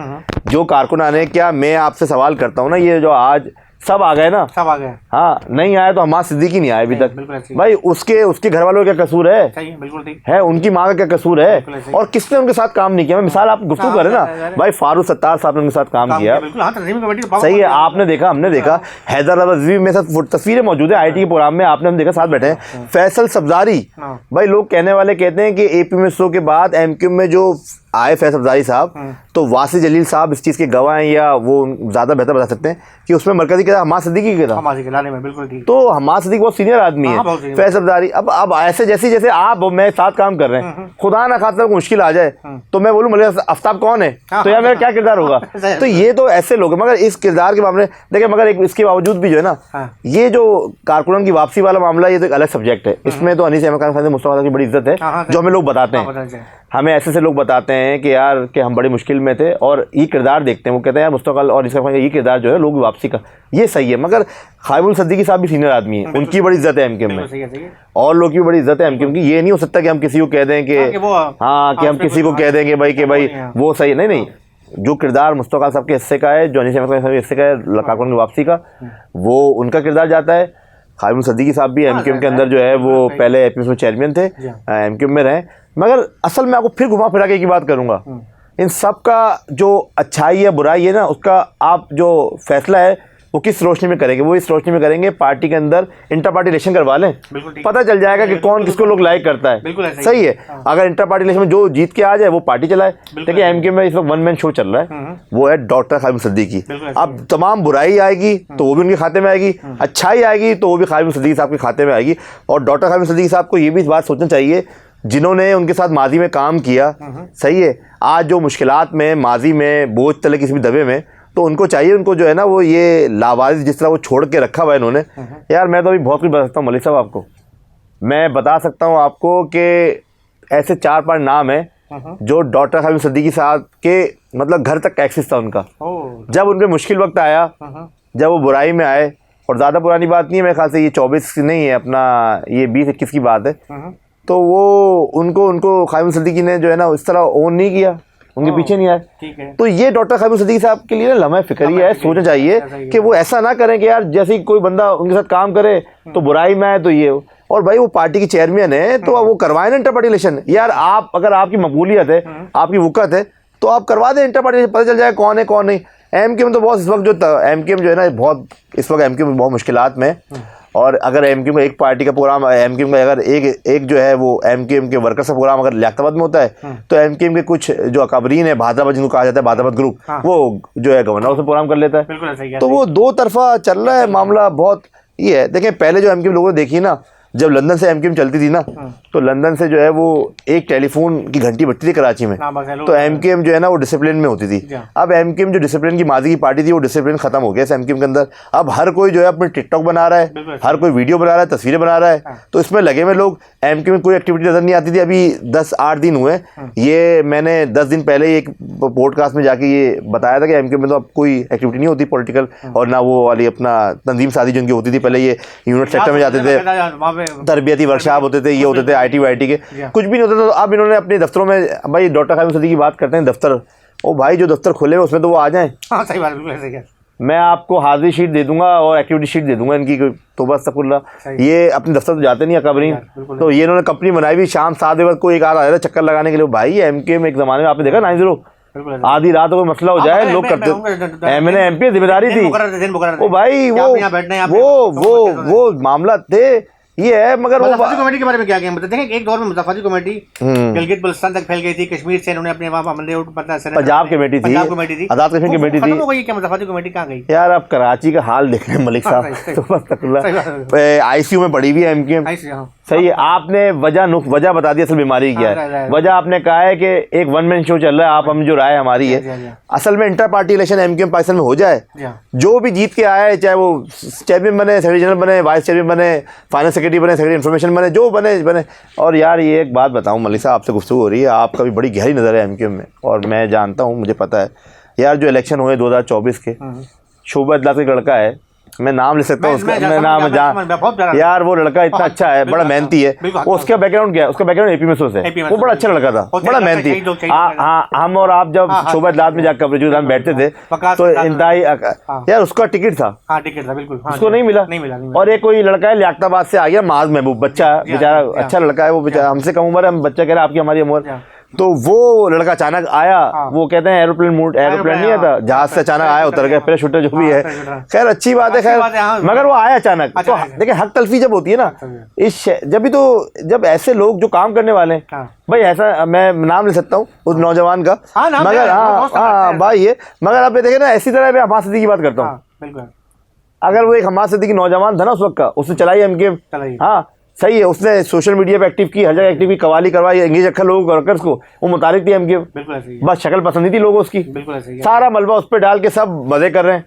जो कारकुनान है। क्या मैं आपसे सवाल करता हूँ ना, ये जो आज सब आ गए ना, सब आ गए, हाँ नहीं आए तो हमाद सिद्दीकी नहीं आए अभी तक। भाई उसके घर वालों का क्या कसूर है? है उनकी माँ का क्या कसूर है? और किसने उनके साथ काम नहीं किया? मैं मिसाल आप गुफ्तगू करें ना, भाई फारूक सत्तार साहब ने उनके साथ काम किया। सही है, आपने देखा, हमने देखा, हैदराबाद में सब तस्वीरें मौजूद है IT के प्रोग्राम में, आपने हम देखा, साथ बैठे हैं फैसल सफदारी। भाई लोग कहने वाले कहते हैं कि AP में शो के बाद MQ में जो आए फैसल सफदारी साहब, तो वासी जलील साहब इस चीज़ के गवाह हैं, या वो ज़्यादा बेहतर बता सकते हैं कि उसमें मरकजी किरदार हमाद सिद्दीकी का था। तो हमाद सिद्दीकी बहुत सीनियर आदमी है, फैसल सफदारी। अब ऐसे जैसे आप मैं साथ काम कर रहे हैं, खुदा ना खासा को मुश्किल आ जाए तो मैं बोलूँ मलिक आफ्ताब कौन है, तो यार मेरा क्या किरदार होगा? तो ये तो ऐसे लोग हैं। मगर इस किरदार के मामले देखिए, मगर इसके बावजूद भी जो है ना, ये जो कारकुनान की वापसी वाला मामला, ये तो एक अलग सब्जेक्ट है। इसमें तो अनीस अहमद खान मुस्तफा की बड़ी इज्जत है, जो हमें लोग बताते हैं, हमें ऐसे लोग बताते हैं कि यार कि हम बड़ी मुश्किल में थे, और ये किरदार देखते हैं, वो कहते हैं यार मुस्तफा और इसका ये किरदार जो है लोग वापसी का, ये सही है। मगर खालिद सिद्दीकी साहब भी सीनियर आदमी है, उनकी बड़ी इज्जत है MQ में, और लोग की बड़ी इज्जत है MQ की। ये नहीं हो सकता कि हम किसी को कह दें कि हाँ, कि हम किसी को कह देंगे भाई कि भाई वो सही नहीं। जो किरदार मुस्तफा साहब के हिस्से का है, जो अनीस अहमद के हिस्से का है कारकुनान की वापसी का, वो उनका किरदार जाता है। खालिद सिद्दीकी साहब भी MQ के अंदर जो है वो पहले AP में चेयरमैन थे, MQ में रहे। मगर असल में आपको फिर घुमा फिरा के एक ही बात करूंगा, इन सब का जो अच्छाई है बुराई है ना, उसका आप जो फैसला है वो किस रोशनी में करेंगे? वो इस रोशनी में करेंगे पार्टी के अंदर इंटर पार्टी इलेक्शन करवा लें, पता चल जाएगा कि कौन किसको लोग लाइक करता है। सही है, अगर इंटर पार्टी इलेक्शन में जो जीत के आ जाए वो पार्टी चलाए। देखिए MQ में इस वक्त वन मैन शो चल रहा है, वो है डॉक्टर खालिद सिद्दीकी। अब तमाम बुराई आएगी तो वो भी उनके खाते में आएगी, अच्छाई आएगी तो वो भी खालिद सिद्दीकी साहब के खाते में आएगी। और डॉक्टर खालिद सिद्दीकी साहब को ये भी इस बात सोचना चाहिए, जिन्होंने उनके साथ माजी में काम किया, सही है, आज जो मुश्किलात में माजी में बोझ तले किसी भी दबे में, तो उनको चाहिए, उनको जो है ना वो ये लावारिस जिस तरह वो छोड़ के रखा हुआ है इन्होंने। यार मैं तो अभी बहुत कुछ बता सकता हूँ मलिक साहब, आपको मैं बता सकता हूँ आपको कि ऐसे 4-5 नाम हैं जो डॉक्टर खालिद सिद्दीकी साहब के मतलब घर तक एक्सेस था उनका। जब उनके मुश्किल वक्त आया, जब वो बुराई में आए, और ज़्यादा पुरानी बात नहीं है, मेरे ख्याल से ये 24 नहीं है, अपना ये 20-21 की बात है, तो वो उनको खालिद सिद्दीकी ने जो है ना इस तरह ओन नहीं किया उनके पीछे नहीं आए। ठीक है। तो ये डॉक्टर खामिद सिद्दीकी साहब के लिए लम्हा फिक्री है, सोचना चाहिए कि वो ऐसा ना करें कि यार जैसे कोई बंदा उनके साथ काम करे तो बुराई में आए तो ये हो। और भाई वो पार्टी की चेयरमैन है तो वो करवाए ना इंटर पार्टी इलेक्शन यार। आप अगर आपकी मकबूलियत है, आपकी वक़्त है तो आप करवा दें इंटर पार्टी, पता चल जाए कौन है कौन नहीं। एमक्यूएम तो बहुत इस वक्त जो एमक्यूएम जो है ना बहुत इस वक्त एमक्यूएम बहुत मुश्किलात में। और अगर एमक्यूएम का एक पार्टी का प्रोग्राम एमक्यूएम का अगर एक जो है वो एमक्यूएम के वर्कर्स का प्रोग्राम अगर लियाकताबाद में होता है तो एमक्यूएम के कुछ जो अकाबरीन है भादराबाद जिनको कहा जाता है भादराबाद ग्रुप, वो जो है गवर्नर उसमें प्रोग्राम कर लेता है। तो वो दो तरफा चल रहा है मामला बहुत ये है। देखें पहले जो एमक्यूएम लोगों ने देखी ना, जब लंदन से एमक्यूएम चलती थी ना तो लंदन से जो है वो एक टेलीफोन की घंटी बजती थी कराची में, तो एमक्यूएम जो है ना वो डिसिप्लिन में होती थी। अब एमक्यूएम जो डिसिप्लिन की माजी की पार्टी थी वो डिसिप्लिन खत्म हो गया इस एमक्यूएम के अंदर। अब हर कोई जो है अपने टिकटॉक बना रहा है, हर कोई वीडियो बना रहा है, तस्वीरें बना रहा है, तो इसमें लगे हुए लोग। एमक्यूएम में कोई एक्टिविटी नजर नहीं आती थी। अभी 10-8 दिन हुए, ये मैंने 10 दिन पहले एक पॉडकास्ट में जाके ये बताया था कि एमक्यूएम में तो अब कोई एक्टिविटी नहीं होती पॉलिटिकल, और ना वो वाली अपना तंजीम साजी जिनकी होती थी। पहले ये यूनिट सेक्टर में जाते थे, तरबियती वर्कशॉप होते थे, ये होते थे आईटी वाईटी के, कुछ भी नहीं होता था। तो अब इन्होंने अपने दफ्तरों में, भाई डॉक्टर खामिद सिद्दीकी की बात करते हैं दफ्तर, ओ भाई जो दफ्तर खुले हुए उसमें तो वो आ जाएं। हाँ सही बात, बिल्कुल सही है। मैं आपको हाजिरी शीट दे दूंगा और एक्टिविटी शीट दे दूंगा इनकी, तो बस तकुल्ला ये अपने दफ्तर तो जाते नहीं अकाबरीन। तो ये इन्होंने कंपनी बनाई भी, शाम 7 बजे को एक आ रहा है चक्कर लगाने के लिए। भाई एमके में एक जमाने में आपने देखा 90 आधी रात को मसला हो जाए लोग करते, मैंने एमपी जिम्मेदारी थी। ओ भाई वो मामला थे ये है। मगर मुज़फ़्फ़रजंग कमेटी के बारे में क्या कहें? देखें एक दौर में मुज़फ़्फ़रजंग कमेटी गिलगित बल्तिस्तान तक फैल गई थी, कश्मीर से इन्होंने अपने वहाँ पंजाब कमेटी थी, आज़ाद कश्मीर कमेटी थी। मुज़फ़्फ़रजंग कमेटी कहाँ गई यार? अब कराची का हाल देख रहे हैं मलिक साहब, आईसीयू में पड़ी हुई है एमक्यूएम। सही है, आपने वजह बता दी असल बीमारी क्या है। वजह आपने कहा है कि एक वन मैन शो चल रहा है, आप हम जो राय हमारी है असल में inter party election MQM Pakistan में हो जाए, जो भी जीत के आए, चाहे वो चेयरमैन बने, सेक्रेटरी जनरल बने, वाइस चेयरमैन बने, फाइनेंस सेक्रेटरी बने, सेक्रेटरी इन्फॉर्मेशन बने, जो बने। और यार ये एक बात बताऊं मलिक साहब, आपसे गुफ्तगू हो रही है, आपका भी बड़ी गहरी नज़र है एमक्यूएम में, और मैं जानता हूँ, मुझे पता है यार जो इलेक्शन हुए 2024 के, शोभा अदलात का लड़का है, मैं नाम ले सकता हूँ उसका, मैं नाम जान यार, वो लड़का इतना अच्छा है, बड़ा मेहनती है। उसका बैकग्राउंड क्या है? उसका बैकग्राउंड एपी में सोच है, वो बड़ा अच्छा लड़का था, बड़ा मेहनती। हाँ, हम और आप जब शोभा अदलात में जाकर कवरेज हम बैठते थे तो इंतहाई यार उसका टिकट था, बिल्कुल उसको नहीं मिला। और एक कोई लड़का है लियाकताबाद से आ गया, माज महबूब, बच्चा बेचारा अच्छा लड़का है, वो बेचारा हमसे कम उम्र है, हम बच्चा कह रहे हैं आपकी हमारी उम्र। तो वो लड़का अचानक आया, वो कहते हैं एरोप्लेन नहीं आता, जहाज से अचानक आया, उतर गया, पहले शूटर जो भी है, खैर अच्छी बात है, खैर मगर वो आया अचानक। तो देखिए हक तलफी जब होती है ना इस जब ऐसे लोग जो काम करने वाले हैं, भाई ऐसा मैं नाम ले सकता हूँ उस नौजवान का, मगर हाँ भाई ये, मगर आप देखे ना ऐसी तरह मैं हमाद सिद्दीकी की बात करता हूँ। अगर वो एक हमाद सिद्दीकी नौजवान था ना उस वक्त का, उसने चलाई एमक्यूएम, हाँ सही है, उसने सोशल मीडिया पे एक्टिव की, हर जगह एक्टिव की, कवाली करवाई, एंगेज रखा लोगों वर्कर्स को, वो मुतारिक थी एमक्यूएम, बस शक्ल पसंद थी लोगों उसकी, सारा मलबा उस पर डाल के सब मजे कर रहे हैं,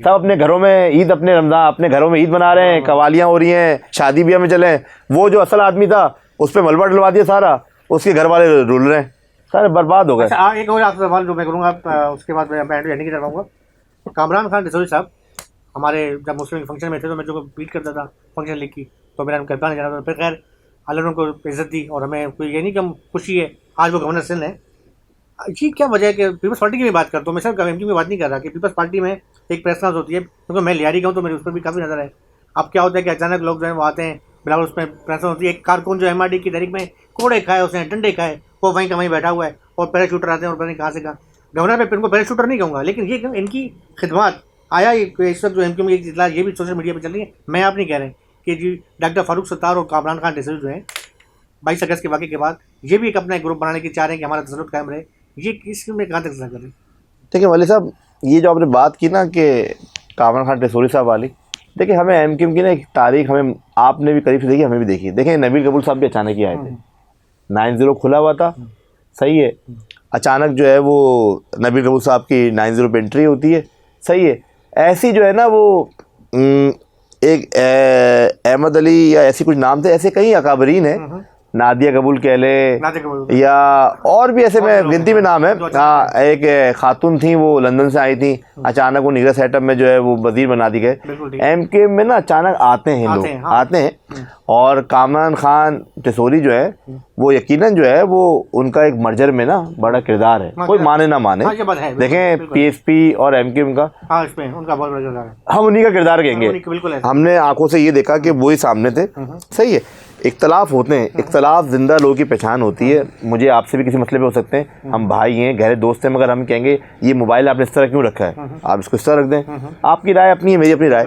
सब अपने घरों में ईद, अपने रमजान अपने घरों में ईद मना रहे हैं, कवालियाँ हो रही हैं, शादी ब्याह में चले। वो जो असल आदमी था उस पर मलबा डलवा दिया सारा, उसके घर वाले रुल रहे हैं, सारे बर्बाद हो गए। एक और आपसे सवाल जो मैं करूँगा, उसके बाद मैं एंडिंग की तरफ आऊँगा। कामरान खान ढिसोली साहब हमारे जब मुस्लिम फंक्शन में थे तो मैं जो बीट करता था फंक्शन लिख की, तो मेरा करता नहीं जाना था, फिर खैर अल्लाह ने उनको इज्जत दी, और हमें कोई ये नहीं कि हम खुशी है आज वो गवर्नर सिंध है। जी क्या वजह है कि पीपल्स पार्टी की भी बात करता हूँ मैं, सिर्फ एमक्यू की बात नहीं कर रहा, कि पीपल्स पार्टी में एक प्रेस कॉन्फ्रेंस होती है, क्योंकि मैं लियारी का हूँ तो मेरे उस पर भी काफ़ी नज़र है। अब क्या होता है कि अचानक लोग जो है वो आते हैं, बिलावल उसमें प्रेस कॉन्फ्रेंस होती है, एक कारकुन जो MRD की तहरीक में कोड़े खाए, उसने डंडे खाए, वो वहीं का वहीं बैठा हुआ है, और पैराशूटर आते हैं और पता नहीं कहाँ से कहाँ। गवर्नर पे इनको पैराशूटर नहीं कहूँगा, लेकिन ये इनकी खिदमत आया इस वक्त जो एमक्यू में एक इतला ये भी सोशल मीडिया पर चल रही है, मैं आप नहीं कह रहे कि जी डॉक्टर फारूक सत्तार और कामरान खान ढिसोली जो हैं 22 अगस्त के वाक़े के बाद ये भी एक अपना ग्रुप बनाने की चाह रहे हैं कि हमारा तसल्लुत कायम रहे, ये इसमें कहाँ तक कर रहे हैं? देखिए वली साहब, ये जो आपने बात की ना कि कामरान खान ढिसोली साहब वाली, देखिए हमें एमक्यूएम की ना एक तारीख हमें आपने भी करीब से देखी, हमें भी देखी। देखिए नबील कबूल साहब भी अचानक ही आए थे, 9-0 खुला हुआ था, सही है, अचानक जो है वो नबील कबूल साहब की 9-0 पे एंट्री होती है, सही है। ऐसी जो है ना वो एक अहमद अली या ऐसी कुछ नाम थे, ऐसे कई अकाबरीन हैं नादिया कबूल कह ले, नादिया कबूल। या और भी ऐसे में गिनती में नाम है। हाँ, एक खातून थी, वो लंदन से आई थी, अचानक वो नीरज सेटअप में जो है वो वजीर बना दी गए। एमके में ना अचानक आते हैं लोग, आते हैं। और कामरान खान टेसोरी जो है वो यकीनन जो है वो उनका एक मर्जर में ना बड़ा किरदार है, कोई माने ना माने। देखें पीएसपी और एमके का, उनका बहुत बड़ा किरदार है, हम उन्हीं का किरदार कहेंगे। हमने आंखों से ये देखा कि वो ही सामने थे। सही है, इख्तलाफ होते हैं, इख्तलाफ जिंदा लोगों की पहचान होती है। मुझे आपसे भी किसी मसले पे हो सकते हैं, हम भाई हैं, गहरे दोस्त हैं, मगर हम कहेंगे ये मोबाइल आपने इस तरह क्यों रखा है, आप इसको इस तरह रख दें। आपकी राय अपनी है, मेरी अपनी राय।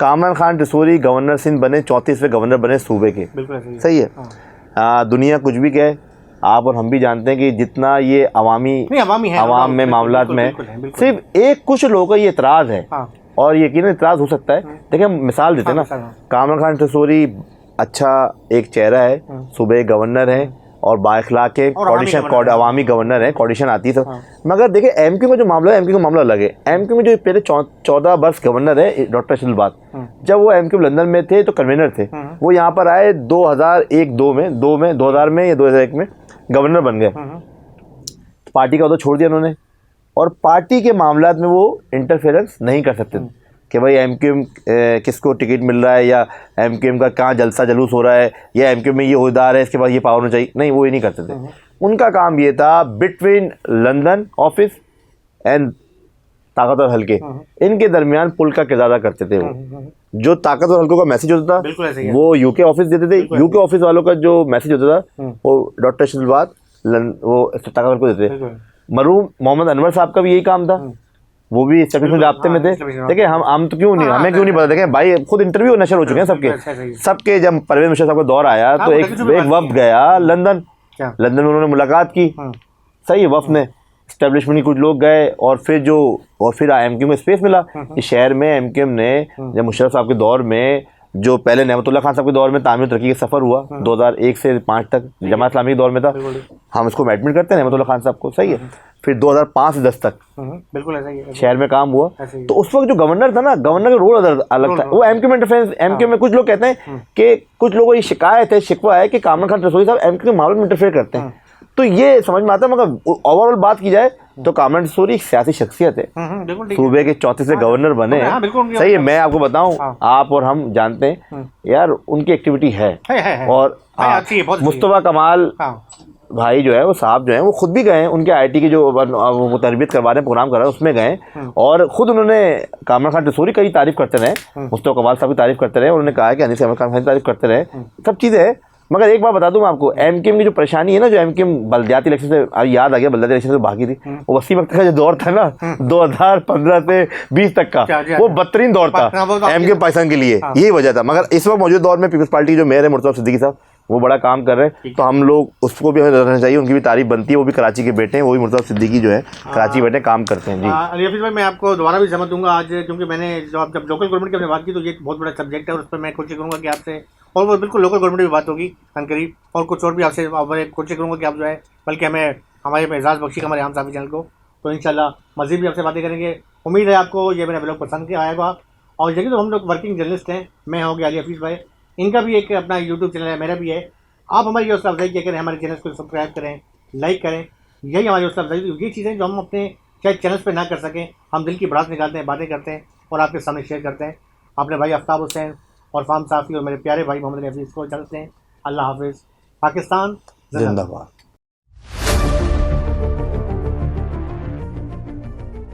कामरान खान टेसोरी गवर्नर सिंध बने, 34वें गवर्नर बने सूबे के। सही है, दुनिया कुछ भी कहे, आप और हम भी जानते हैं कि जितना ये अवाम में मामलात में सिर्फ एक कुछ लोगों का ये एतराज़ है, और यकीनन एतराज़ हो सकता है। देखिए हम मिसाल देते हैं ना, कामरान खान टेसोरी अच्छा एक चेहरा है, सूबे गवर्नर है और बाइखलाक है, कॉडिशन अवामी गवर्नर है, कॉडिशन आती है सब। मगर देखिए एमक्यू में जो मामला है, एमक्यू का मामला अलग है। एमक्यू में जो पहले 14 वर्ष गवर्नर है डॉक्टर अशरफ, जब वो एमक्यू लंदन में थे तो कन्वीनर थे, वो यहाँ पर आए 2000 में या 2001 में गवर्नर बन गए। पार्टी का तो छोड़ दिया उन्होंने, और पार्टी के मामलात में वो इंटरफेरेंस नहीं कर सकते कि भाई एमक्यूएम किसको टिकट मिल रहा है, या एमक्यूएम का कहाँ जलसा जलूस हो रहा है, या एमक्यूएम में ये ओहदेदार है इसके पास ये पावर होना चाहिए। नहीं, वो ये नहीं करते थे। उनका काम ये था बिटवीन लंदन ऑफिस एंड ताकतवर हल्के, इनके दरमियान पुल का किरदार अदा करते थे। वो जो ताकतवर हल्कों का मैसेज होता था वो यूके ऑफिस देते थे, यूके ऑफिस वालों का जो मैसेज होता था वो डॉक्टर अशरफ वो ताकतवर को देते थे। मरहूम मोहम्मद अनवर साहब का भी यही काम था, वो भी स्टेब्लिशमेंट राब्ते में थे। देखिए हम तो क्यों नहीं, हमें क्यों नहीं पता। देखें भाई खुद इंटरव्यू नशर हो चुके हैं सबके। जब परवेज मुशर्रफ साहब का दौर आया तो एक वफ्द गया लंदन में उन्होंने मुलाकात की। सही है, वफ्द ने स्टैब्लिशमेंट के कुछ लोग गए, और फिर एमक्यूएम में स्पेस मिला इस शहर में। एमक्यूएम ने जब मुशर्रफ साहब के दौर में, जो पहले नेमतुल्लाह खान साहब के दौर में तामीर तरक्की का सफ़र हुआ 2001 से 5 तक जमात इस्लामी के दौर में था, हम इसको एडमिट करते हैं नेमतुल्लाह खान साहब को। सही है, फिर 2005 से 10 तक बिल्कुल ऐसा ही शहर में काम हुआ। तो उस वक्त जो गवर्नर था ना, गवर्नर का रोल अलग था। वो एमक्यू में इंटरफेरेंस, एमक्यू में कुछ लोग कहते हैं कि कुछ लोगों की शिकायत है, शिकवा है कि कामरान खान टेसोरी साहब एमक्यू के मामले में इंटरफेयर करते हैं। तो ये समझ में आता है, मगर ओवरऑल बात की जाए तो कामरान टेसोरी एक सियासी शख्सियत है, सूबे के 34वें गवर्नर बने। सही है, मैं आपको बताऊं, आप और हम जानते हैं यार उनकी एक्टिविटी है। और मुस्तफा कमाल भाई जो है, वो साहब जो है, वो खुद भी गए, उनके आईटी की जो वो तरबियत करवा रहे हैं, प्रोग्राम कर रहे हैं, उसमें गए, और खुद उन्होंने कामरान खान टेसोरी की तारीफ करते रहे, मुस्तफा कमाल साहब की तारीफ करते रहे। उन्होंने कहा कि अनीस अहमद खान की तारीफ करते रहे, सब चीज़ें हैं। मगर एक बात बता दूं मैं आपको, एमक्यूएम की जो परेशानी है ना, जो एमक्यूएम बल्दियाती इलेक्शन से, अब याद आ गया, बल्दियाती इलेक्शन से बाकी थी, वो 80 वक्त का जो दौर था ना 2015 से 20 तक का, वो बदतरीन दौर था एमक्यूएम पाकिस्तान के लिए। यही वजह था। मगर इस वक्त मौजूद दौर में पीपल्स पार्टी जो मेयर है मुर्तज़ा सिद्दीकी साहब, वो बड़ा काम कर रहे हैं, तो हम लोग उसको भी हमें रहना चाहिए, उनकी भी तारीफ बनती है। वो भी कराची के बेटे हैं, वो भी मुर्तज़ा सिद्दीकी जो है कराची बैठे काम करते हैं। जी अली हफीज़ भाई, मैं आपको दोबारा भी समझ दूंगा आज, क्योंकि मैंने जब लोकल गवर्नमेंट की हमने बात की तो ये बहुत बड़ा सब्जेक्ट है, और उस पर मैं कोशिश करूँगा कि आपसे, और वो बिल्कुल लोकल गवर्नमेंट की बात होगी करीब, और कुछ और भी आपसे कोशिश करूँगा कि आप जो है, बल्कि हमें हमारे एजाज़ बख्शी हमारे आम साफी चैनल को, तो इंशाल्लाह मज़ीद भी आपसे बातें करेंगे। उम्मीद है आपको ये मेरा ब्लॉग पसंद आएगा। और देखिए, तो हम लोग वर्किंग जर्नलिस्ट हैं, मैं हो गया अली हफीज़ भाई, इनका भी एक अपना यूट्यूब चैनल है, मेरा भी है। आप हमारी हौसला अफजाई किया करें, हमारे चैनल को सब्सक्राइब करें, लाइक करें, यही हमारी हौसला अफजाई। ये चीज़ें जो हम अपने शायद चैनल पे ना कर सकें, हम दिल की भड़ास निकालते हैं, बातें करते हैं और आपके सामने शेयर करते हैं। अपने भाई आफ्ताब हुसैन और फाम साफ़ी और मेरे प्यारे भाई मोहम्मद हफीज़ को चलते हैं। अल्लाह हाफिज़। पाकिस्तान जिंदाबाद।